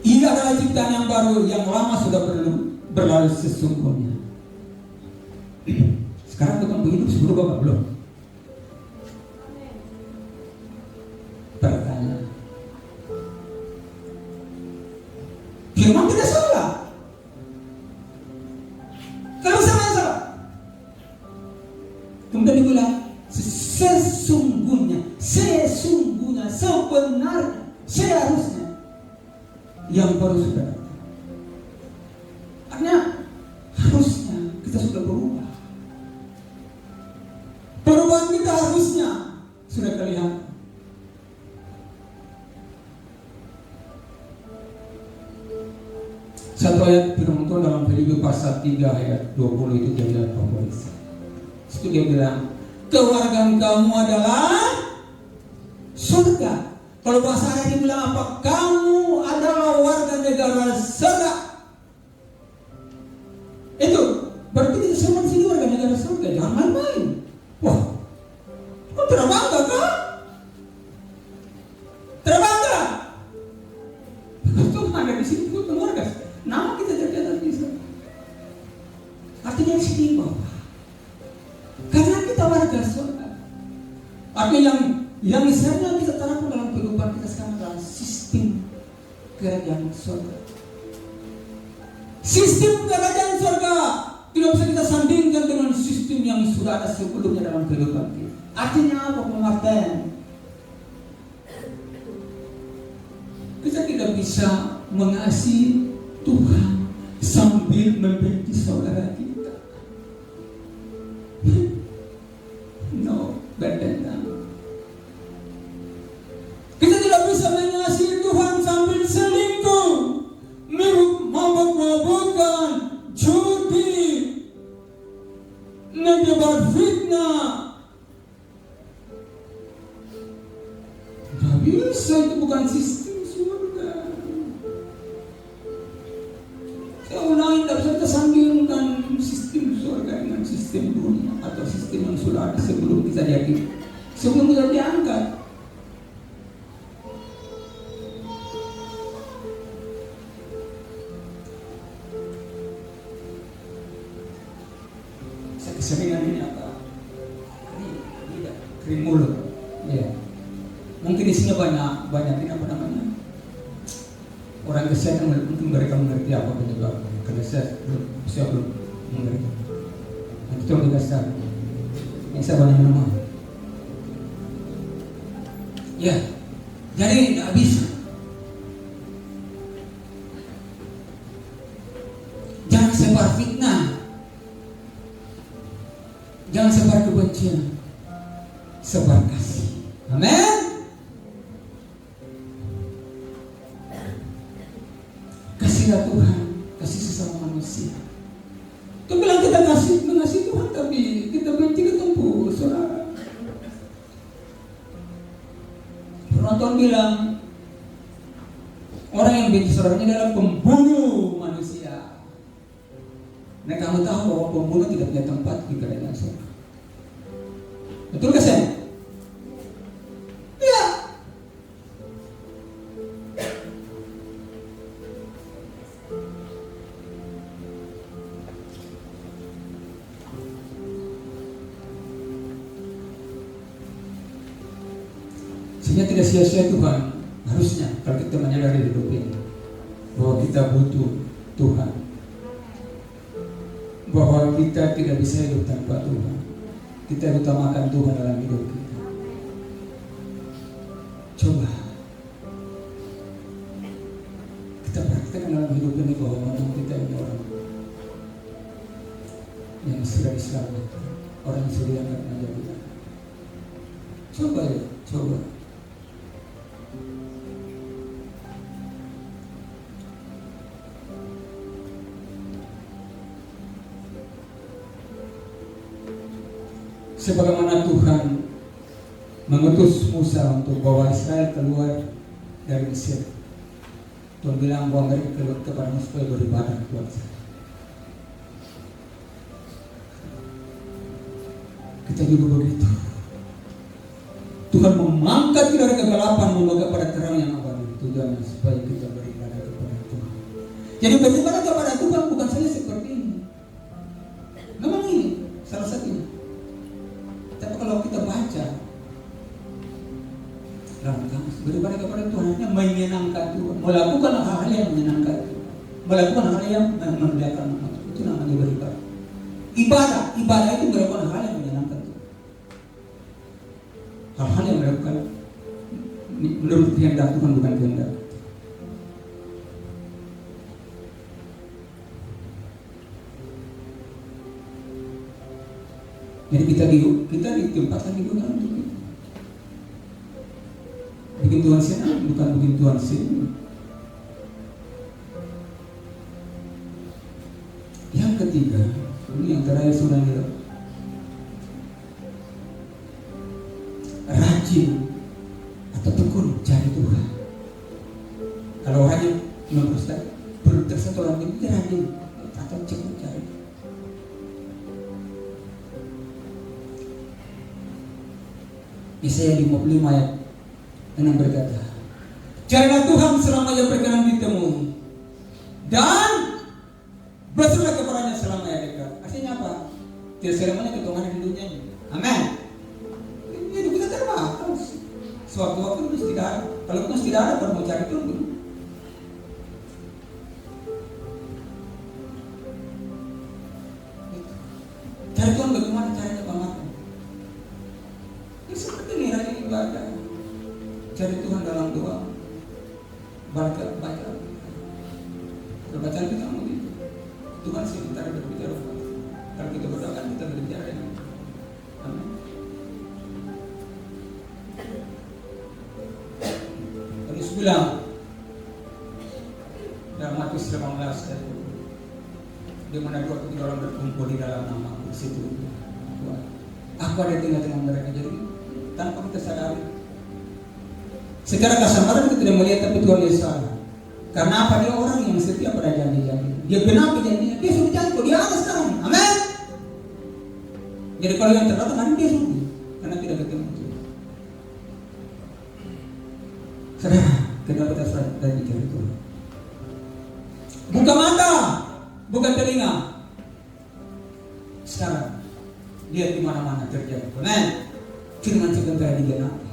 Ini adalah ciptaan yang baru, yang lama sudah berlalu sesungguhnya. Sekarang tukang hidup sebelum Bapak belum? Pertanyaan. Firman tidak salah. Kalau sama yang salah. Kemudian dibilang sesungguhnya, sebenarnya, seharusnya yang baru sudah datang. Artinya harusnya kita sudah berubah. Perubahan kita harusnya sudah kelihatan. Satu ayat firman Tuhan dalam Filipi pasal 3 ayat 20 itu dia bilang favorit. Itu dia bilang, keluarga kamu adalah surga. Kalau bahasa Arab bilang apa? Kamu adalah warga negara surga. Itu berarti kita semua di sini warga negara surga. Jangan main-main. Wah, kau tidak bangga kan? Tidak bangga. Tuhan ada di sini, Tuhan warga. Nama kita jadi di sana. Artinya istimewa. Karena kita warga surga. Artinya yang misalnya kita tanamkan dalam kehidupan kita sekarang adalah sistem kerajaan surga. Sistem kerajaan surga tidak bisa kita sandingkan dengan sistem yang sudah ada sebelumnya dalam kehidupan kita. Artinya apa pengertian? Kita tidak bisa mengasihi Tuhan sambil membenci saudara kita. No, better than. Kita tidak bisa mengasihi Tuhan sambil selingkuh, mabuk-mabukan, judi, menyebar fitnah. Tidak bisa, itu bukan sistem surga. Saya ulangi, tidak bisa kita sandingkan sistem surga dengan sistem dunia atau sistem yang sudah ada sebelum kita diangkat. Sebelum kita diangkat. Keseringan ini apa? Ini kering mulut. Ya. Mungkin di sini banyak ini apa namanya? Orang kesehatan mungkin mereka mengerti apa penyebabnya. Karena saya belum mengerti. Nanti coba dikasih tahu. Yang saya banyak nama. Ya, jadi tidak bisa. Jangan sebar fitnah. Jangan sebar kebencian, sebar kasih. Amin. Kasihlah Tuhan, kasih sesama manusia. Itu bilang kita mengasihi Tuhan, tapi kita benci ketemu saudara. Penonton bilang orang yang benci saudaranya adalah pembunuh manusia. Nah, kamu tahu bahwa pembunuh tidak punya tempat di kerajaan surga. Betul gak saya? Iya. Sehingga tidak sia-sia Tuhan. Harusnya kalau kita menyadari hidup ini bahwa kita butuh Tuhan, bahwa kita tidak bisa hidup tanpa Tuhan. Kita utamakan Tuhan dalam hidup kita. Coba kita praktekkan dalam hidup ini bahwa memang kita ini orang yang sudah diselamatkan, orang yang sudah diangkat menjadi anak. Coba ya, coba. sebagaimana Tuhan mengutus Musa untuk bawa Israel keluar dari Mesir. Tuhan bilang bahwa mereka keluar kepada Musa supaya beribadah kepada saya. Kita juga begitu. Tuhan mengangkat kita dari kegelapan membawa kepada terang yang abadi. Tujuannya supaya kita beribadah kepada Tuhan. Jadi beribadah kepada Tuhan bukan saja seperti ini. Memang ini salah satunya. Tapi kalau kita baca dalam kamus, beribadah kepada Tuhan artinya menyenangkan Tuhan, melakukan hal-hal yang menyenangkan Tuhan, melakukan hal yang memuliakan nama Tuhan. Itu namanya beribadah. Ibadah itu melakukan hal yang menyenangkan Tuhan, hal-hal yang melakukan menurut kehendak Tuhan, bukan kehendak. Jadi kita ditempatkan di dunia untuk itu. Bikin Tuhan senang, bukan bikin Tuhan senang. Yang ketiga, ini yang terakhir sudah kita rajin atau tekun cari Tuhan. Kalau orangnya memperstay, tersentuh orang itu rajin atau cepat cari. Yesaya 55 ayat 6 berkata, carilah Tuhan selama ia berkenan ditemui, dan berserahlah kepadanya selama ia dekat. Artinya apa? Tidak selamanya ketuhanan di dunia ini. Amin. Hidup kita terbatas. Suatu-waktu mesti tidak ada. Kalau mesti tidak ada, baru mau cari Tuhan dulu. Cari Tuhan bagaimana caranya, Pak Marco? Seperti ini rajin ibadah, cari Tuhan dalam doa, baca. Kalau bacaan kita mau gitu, Tuhan sebentar berbicara. Kalau kita berdoa kan kita berbicara dengan Amin. Yesus bilang dalam Matius 18 ayat 20, di mana 2 atau 3 orang berkumpul di dalam nama-Ku, di situ aku ada di tengah-tengah mereka. Jadi tanpa kita sadari, secara kasar kita tidak melihat, tapi Tuhan Yesus salah. Karena apa? Dia orang yang setia pada janji-janji. Dia benar janjinya. Dia sudah janji, dia ada sekarang. Amin. Jadi kalau yang terdapat hari dia sudah, karena tidak ketemu Tuhan. Saudara, kenapa kita salah dan bicara Tuhan? Buka mata, bukan telinga. Sekarang lihat di mana-mana terjadi. Amin. Firman sebentar digenapi.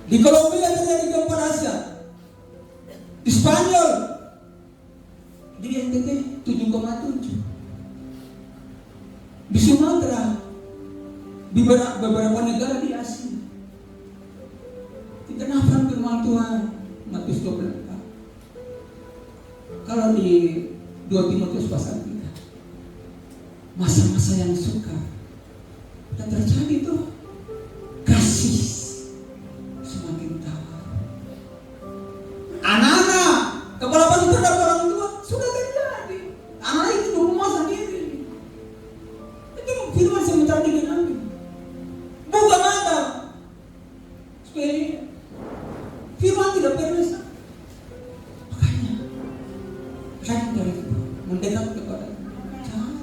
Di Kolombia terjadi gempa dahsyat. Di Spanyol, di NTT 7,7. Di Sumatera, di beberapa negara di Asia. Kita nafas firman Tuhan Matius 24. Kalau di 2 Timotius pasal 3, masa-masa yang sukar dan terjadi tuh. Kasih semakin tawar. Anak-anak kepala batu terhadap orang tua sudah terjadi. Anak itu di rumah sendiri. Itu firman sebentar digenapi. Buka mata supaya lihat. Firman tidak pernah salah. Makanya rajin dari itu mendekat kepada Tuhan.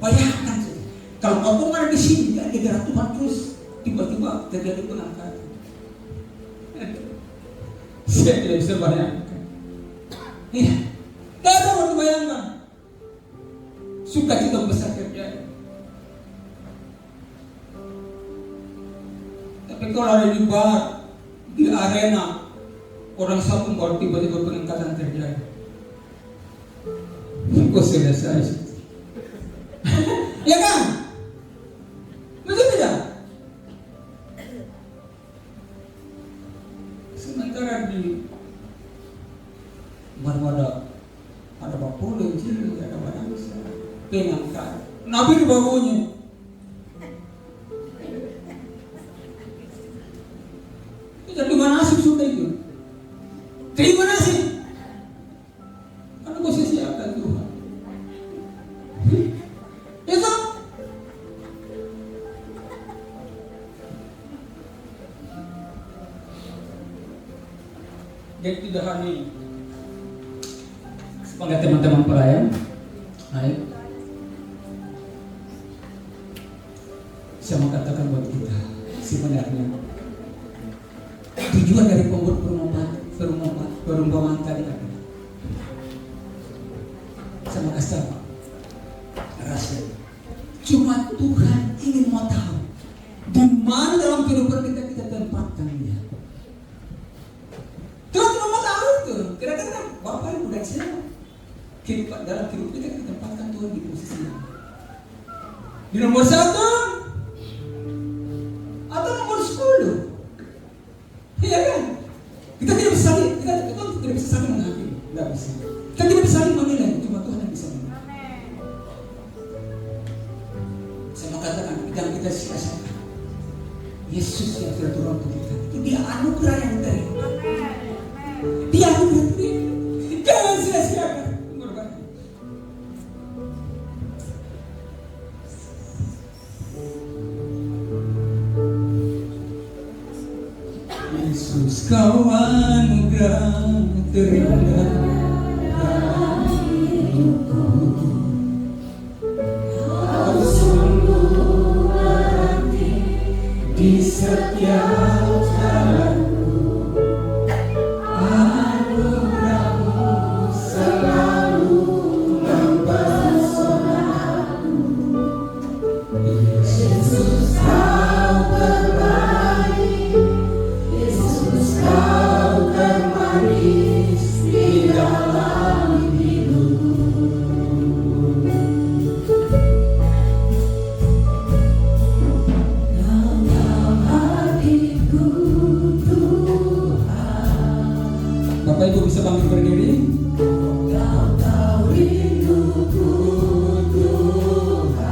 Bayangkan saja, kalau kamu ada di sini di daerah Tuhan terus tiba-tiba terjadi pengangkatan. Saya tidak bisa bayangkan. Iya, tidak ada orang bayangkan. Sukacita besar terjadi. Tapi kalau ada di bar, di arena, orang satu baru tiba-tiba pengangkatan terjadi. Kok selesai? Ya kan? Betul tidak? Sementara di baru ada bapulun cilik, ada bangsa pengangkat. Nabi di bawahnya. Itu terima nasib sudah itu. Terima nasib. Karena posisi akan Tuhan. Itu didahani. Sebagai teman-teman pelayan, naik. Saya mau katakan buat kita, sebenarnya tujuan dari pembuat perumpamaan tadi adalah sama kasar rasa. Cuma Tuhan ingin mau tahu di mana dalam kehidupan kita tempatkan Dia. Tuhan cuma mau tahu itu. Kira-kira Bapak Ibu dan saya dalam kehidupan kita tempatkan Tuhan di posisi mana? Di nomor 1 atau nomor 10? Iya kan? Kita tidak bisa saling menghakimi, tidak bisa. Kita tidak bisa saling menilai, cuma Tuhan yang bisa menilai. Saya mau katakan, jangan kita sia-siakan Yesus yang sudah turun ke kita. Itu Dia anugerah yang terima. Dia anugerah terima. Jangan sia-siakan. Yesus kau anugerah terindah dalam hidupku. Kau sungguh berarti di setiap jalanku. Anugerahmu selalu mempesonaku. Yesus kau terbaik. Kau termanis di dalam hidup. Dalam hatiku Tuhan. Bapak Ibu bisa bangkit berdiri. Kau rinduku Tuhan.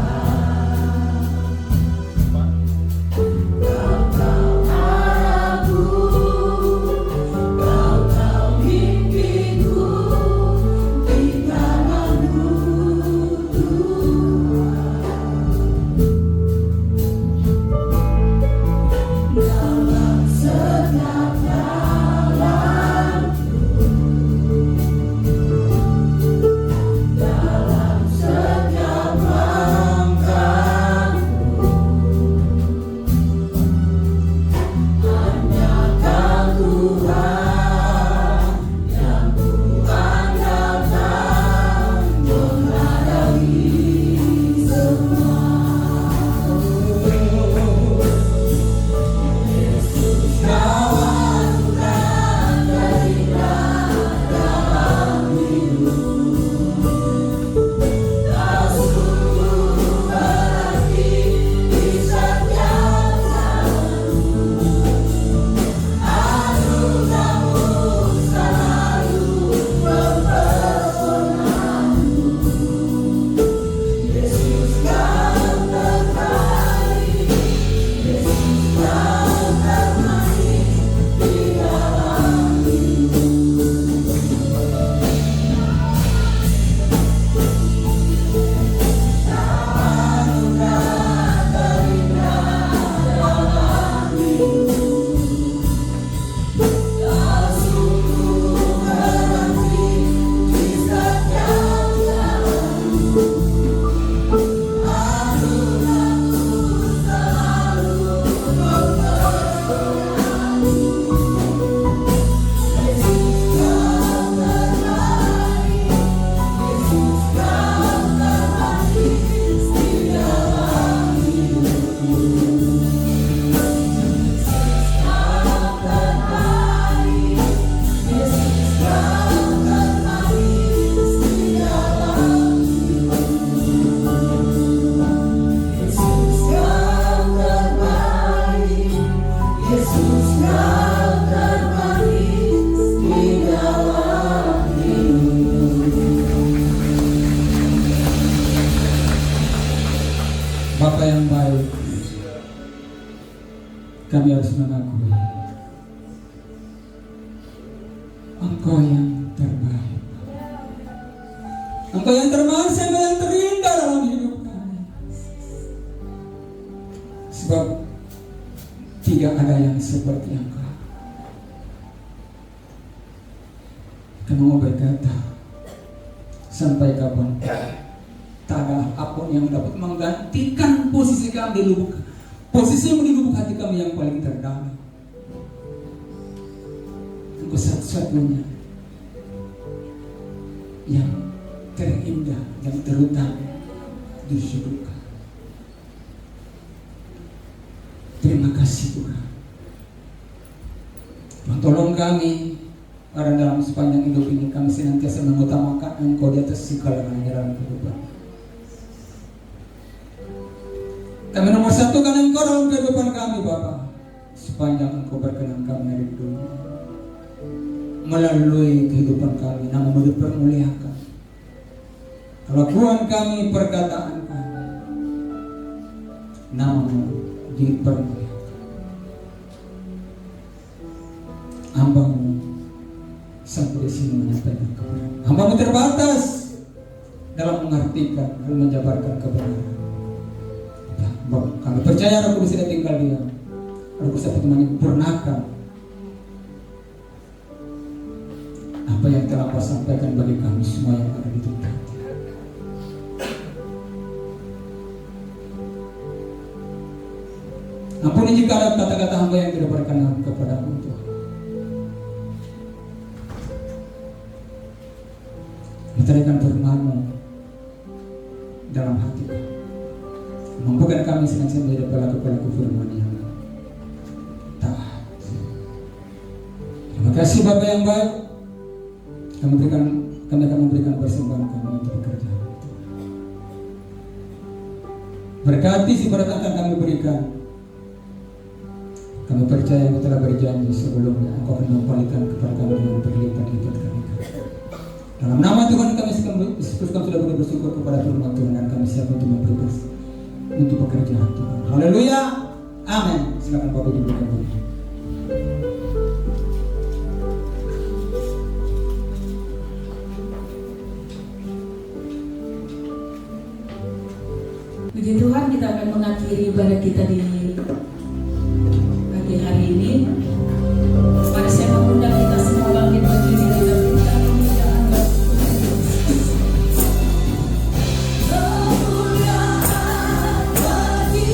Bapa yang baik, kami harus mengakui Engkau yang terbaik. Engkau yang terbaik, Engkau yang terindah dalam hidup kami. Sebab tidak ada yang seperti Engkau. mau berkata, sampai kapan? Tak ada apapun yang dapat menggantikan posisi kami di lubuk, posisi di lubuk hati kami yang paling terdalam. Engkau satu-satunya yang terindah, yang terutama di hidup kami. Terima kasih Tuhan. Tuhan tolong kami, karena dalam sepanjang hidup ini kami senantiasa mengutamakan Engkau di atas segala jalan kehidupan. Kami nomor satu kan Engkau dalam kehidupan kami Bapa. Sepanjang Engkau berkenan kami hari dunia, melalui kehidupan kami, nama-Mu dipermuliakan. Kelakuan kami, perkataan kami, nama-Mu dipermuliakan. Hamba-Mu sampai di sini menyampaikan kebenaran. Hamba-Mu terbatas dalam mengartikan dan menjabarkan kebenaran. Kami percaya Roh Kudus tidak tinggal diam. Roh Kudus dapat menyempurnakan apa yang telah Kau sampaikan bagi kami semua yang ada di tempat. Ampuni jika ada kata-kata hamba yang tidak berkenan kepada-Mu Tuhan. Letakkan firman-Mu dalam hati kami. Mampukan kami senantiasa menjadi pelaku-pelaku firman yang taat. Terima kasih Bapa yang baik. Kami akan memberikan persembahan kami untuk pekerjaan itu. Berkati simpanan akan kami berikan. Kami percaya Engkau telah berjanji sebelumnya Engkau akan mempalikan kepada kami dengan berlipat-lipat kami. Dalam nama Tuhan kami sudah bersyukur kepada firman Tuhan dan kami siap untuk memberi untuk pekerjaan Tuhan. Haleluya. Amin. Silakan Bapak diberikan berkat. Puji Tuhan, kita akan mengakhiri ibadah kita di pagi hari ini. Mari saya mengundang kita semua bangkit berdiri kita berikan kemuliaan bagi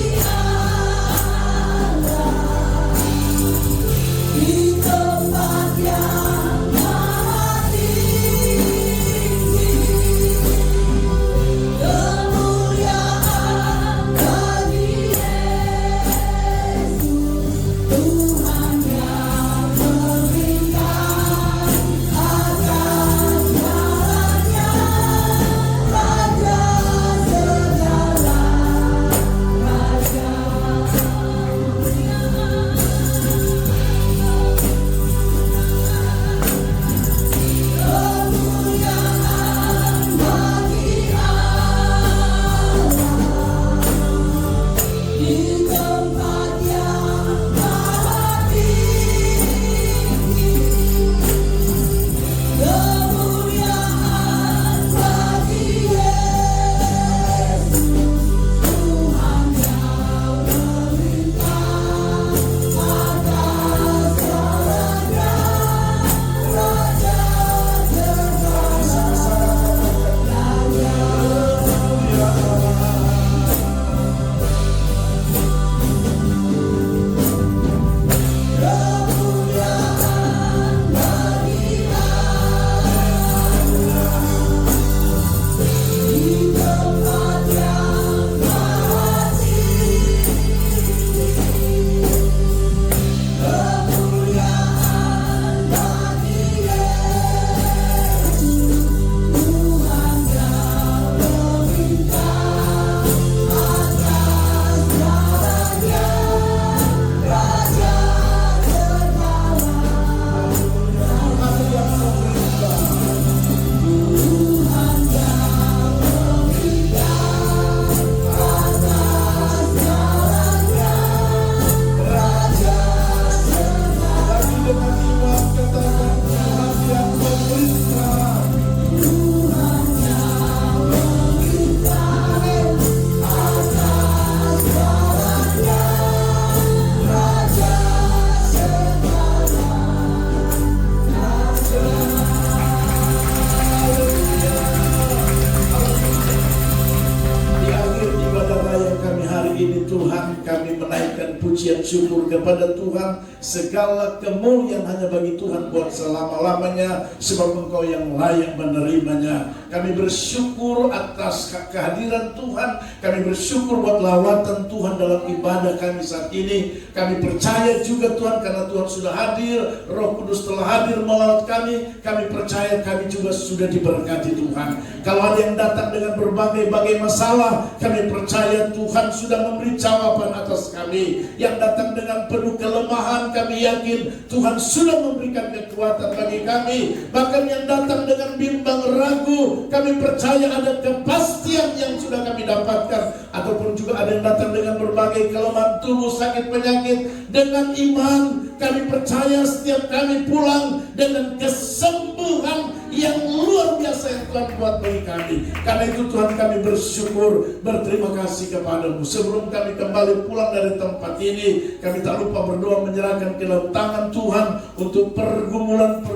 ini Tuhan, kami menaikkan pujian syukur kepada Tuhan. Segala kemuliaan hanya bagi Tuhan buat selama-lamanya, sebab Engkau yang layak menerimanya. Kami bersyukur atas kehadiran Tuhan. Kami bersyukur buat lawatan Tuhan dalam ibadah kami saat ini. Kami percaya juga Tuhan, karena Tuhan sudah hadir, Roh Kudus telah hadir melawat kami. Kami percaya kami juga sudah diberkati Tuhan. Kalau ada yang datang dengan berbagai masalah, kami percaya Tuhan sudah memberi jawaban atas kami. Yang datang dengan penuh kelemahan, kami yakin Tuhan sudah memberikan kekuatan bagi kami. Bahkan yang datang dengan bimbang ragu, kami percaya ada kepastian yang sudah kami dapatkan. Ataupun juga ada yang datang dengan berbagai kelemahan tubuh, sakit, penyakit. Dengan iman, kami percaya setiap kami pulang dengan kesembuhan yang luar biasa yang Tuhan buat bagi kami. Karena itu Tuhan, kami bersyukur, berterima kasih kepadamu. Sebelum kami kembali pulang dari tempat ini, kami tak lupa berdoa menyerahkan ke dalam tangan Tuhan untuk pergumulan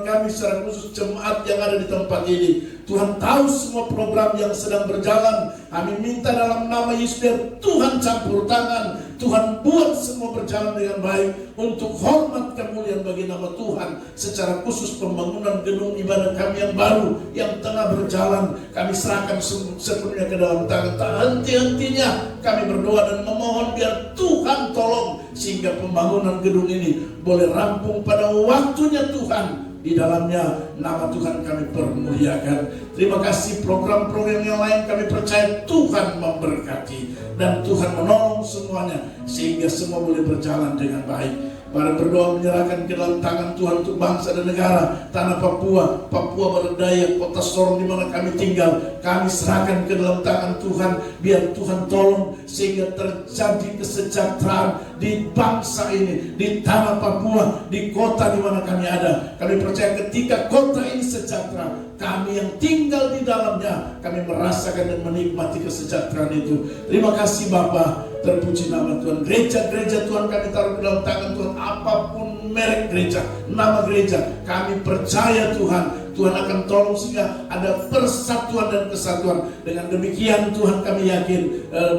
kami, secara khusus jemaat yang ada di tempat ini. Tuhan tahu semua program yang sedang berjalan. Kami minta dalam nama Yesus, biar Tuhan campur tangan. Tuhan buat semua berjalan dengan baik untuk hormat kemuliaan bagi nama Tuhan. Secara khusus pembangunan gedung ibadah kami yang baru, yang tengah berjalan, kami serahkan sepenuhnya ke dalam tangan. Tak henti-hentinya kami berdoa dan memohon biar Tuhan tolong, sehingga pembangunan gedung ini boleh rampung pada waktunya Tuhan. Di dalamnya nama Tuhan kami permuliakan. Terima kasih program-program yang lain, kami percaya Tuhan memberkati dan Tuhan menolong semuanya sehingga semua boleh berjalan dengan baik. Mari berdoa menyerahkan ke dalam tangan Tuhan untuk bangsa dan negara, tanah Papua Barat Daya, kota Sorong di mana kami tinggal. Kami serahkan ke dalam tangan Tuhan, biar Tuhan tolong sehingga terjadi kesejahteraan di bangsa ini, di tanah Papua, di kota di mana kami ada. Kami percaya ketika kota ini sejahtera, kami yang tinggal di dalamnya, kami merasakan dan menikmati kesejahteraan itu. Terima kasih Bapa, terpuji nama Tuhan. Gereja-gereja Tuhan kami taruh ke dalam tangan Tuhan. Apapun merek gereja, nama gereja, kami percaya Tuhan akan tolong sehingga ada persatuan dan kesatuan. Dengan demikian Tuhan, kami yakin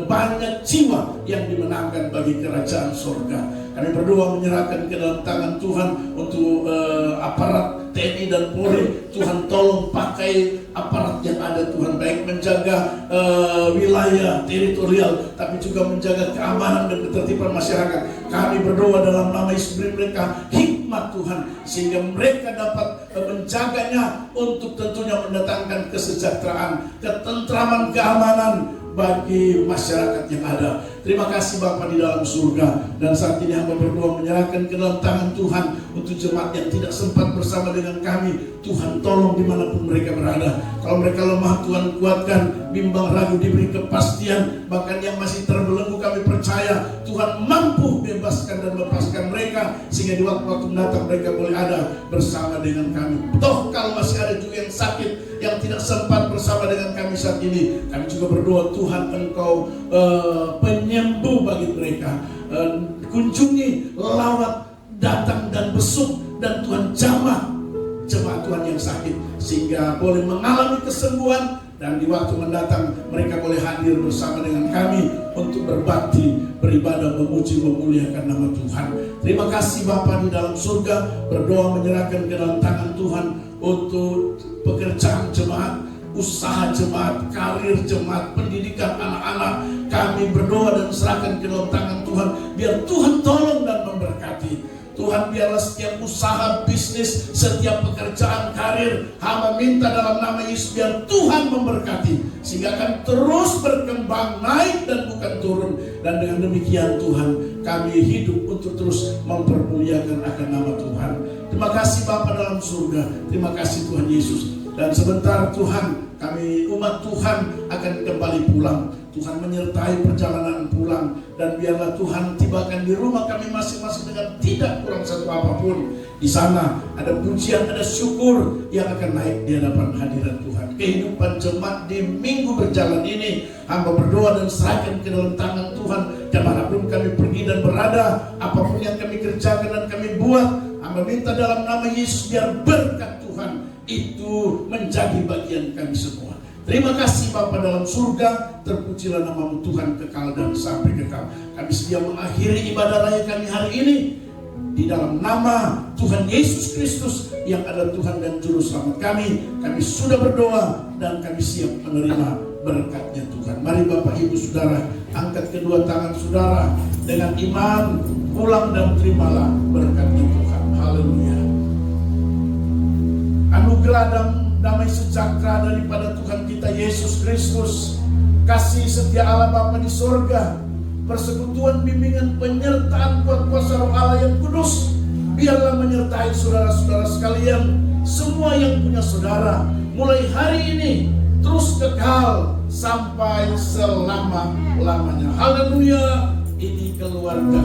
banyak jiwa yang dimenangkan bagi kerajaan surga. Kami berdoa menyerahkan ke dalam tangan Tuhan untuk aparat TNI dan Polri. Tuhan tolong pakai aparat yang ada Tuhan, baik menjaga wilayah teritorial, tapi juga menjaga keamanan dan ketertiban masyarakat. Kami berdoa dalam nama Yesus, beri mereka hikmat Tuhan, sehingga mereka dapat menjaganya untuk tentunya mendatangkan kesejahteraan, ketentraman, keamanan bagi masyarakat yang ada. Terima kasih Bapa di dalam surga. Dan saat ini hamba berdoa menyerahkan ke dalam tangan Tuhan untuk jemaat yang tidak sempat bersama dengan kami. Tuhan tolong dimanapun mereka berada. Kalau mereka lemah, Tuhan kuatkan. Bimbang ragu, diberi kepastian. Bahkan yang masih terbelenggu, kami percaya Tuhan mampu bebaskan dan lepaskan mereka, sehingga di waktu-waktu mendatang mereka boleh ada bersama dengan kami. Toh kalau masih ada juga yang sakit, yang tidak sempat bersama dengan kami saat ini, kami juga berdoa Tuhan, Engkau penyembuh bagi mereka. Kunjungi, lawat, datang dan besuk, dan Tuhan jamah jemaat Tuhan yang sakit, sehingga boleh mengalami kesembuhan. Dan di waktu mendatang mereka boleh hadir bersama dengan kami untuk berbakti, beribadah, memuji, memuliakan nama Tuhan. Terima kasih Bapa di dalam surga. Berdoa menyerahkan ke dalam tangan Tuhan untuk pekerjaan jemaat, usaha jemaat, karir jemaat, pendidikan anak-anak. Kami berdoa dan serahkan ke dalam tangan Tuhan, biar Tuhan tolong dan memberkati. Tuhan, biarlah setiap usaha, bisnis, setiap pekerjaan, karir, hamba minta dalam nama Yesus, biar Tuhan memberkati, sehingga akan terus berkembang, naik dan bukan turun. Dan dengan demikian Tuhan, kami hidup untuk terus mempermuliakan akan nama Tuhan. Terima kasih Bapa dalam surga. Terima kasih Tuhan Yesus. Dan sebentar Tuhan, kami umat Tuhan akan kembali pulang. Tuhan menyertai perjalanan pulang, dan biarlah Tuhan tibakan di rumah kami masing-masing dengan tidak kurang satu apapun. Di sana ada pujian, ada syukur yang akan naik di hadapan hadirat Tuhan. Kehidupan jemaat di minggu berjalan ini, hamba berdoa dan serahkan ke dalam tangan Tuhan. Kemanapun kami pergi dan berada, apapun yang kami kerjakan dan kami buat, hamba minta dalam nama Yesus, biar berkat Tuhan itu menjadi bagian kami semua. Terima kasih Bapa dalam surga, terpujilah nama-Mu Tuhan kekal dan sampai kekal. Kami sedia mengakhiri ibadah raya kami hari ini di dalam nama Tuhan Yesus Kristus yang adalah Tuhan dan Juru Selamat kami. Kami sudah berdoa dan kami siap menerima berkatnya Tuhan. Mari Bapak Ibu Saudara, angkat kedua tangan saudara dengan iman, pulang dan terimalah berkatnya Tuhan. Haleluya. Anugerah dan damai sejahtera daripada Tuhan kita Yesus Kristus, kasih setia Allah Bapa di sorga, persekutuan, bimbingan, penyertaan kuat kuasa Roh Allah yang kudus, biarlah menyertai saudara-saudara sekalian, semua yang punya saudara, mulai hari ini terus kekal sampai selama-lamanya. Haleluya. Ini keluarga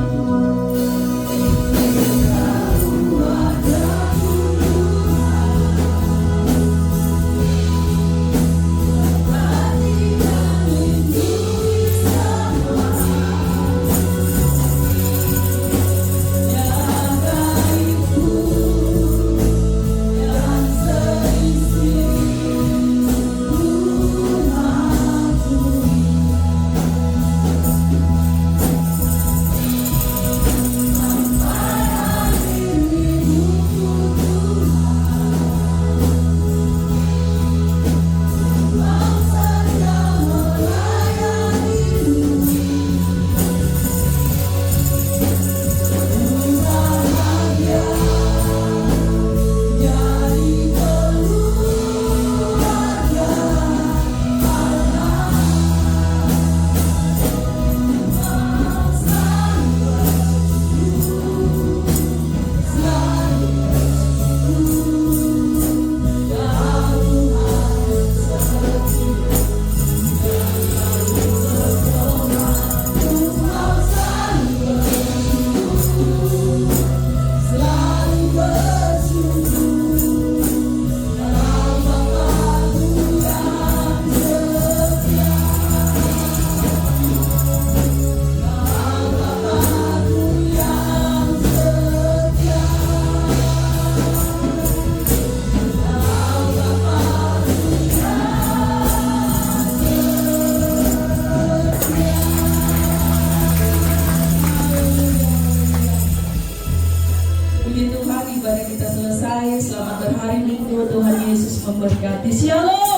Puji Tuhan, ibadah kita selesai. Selamat berhari Minggu. Tuhan Yesus memberkati. Shalom.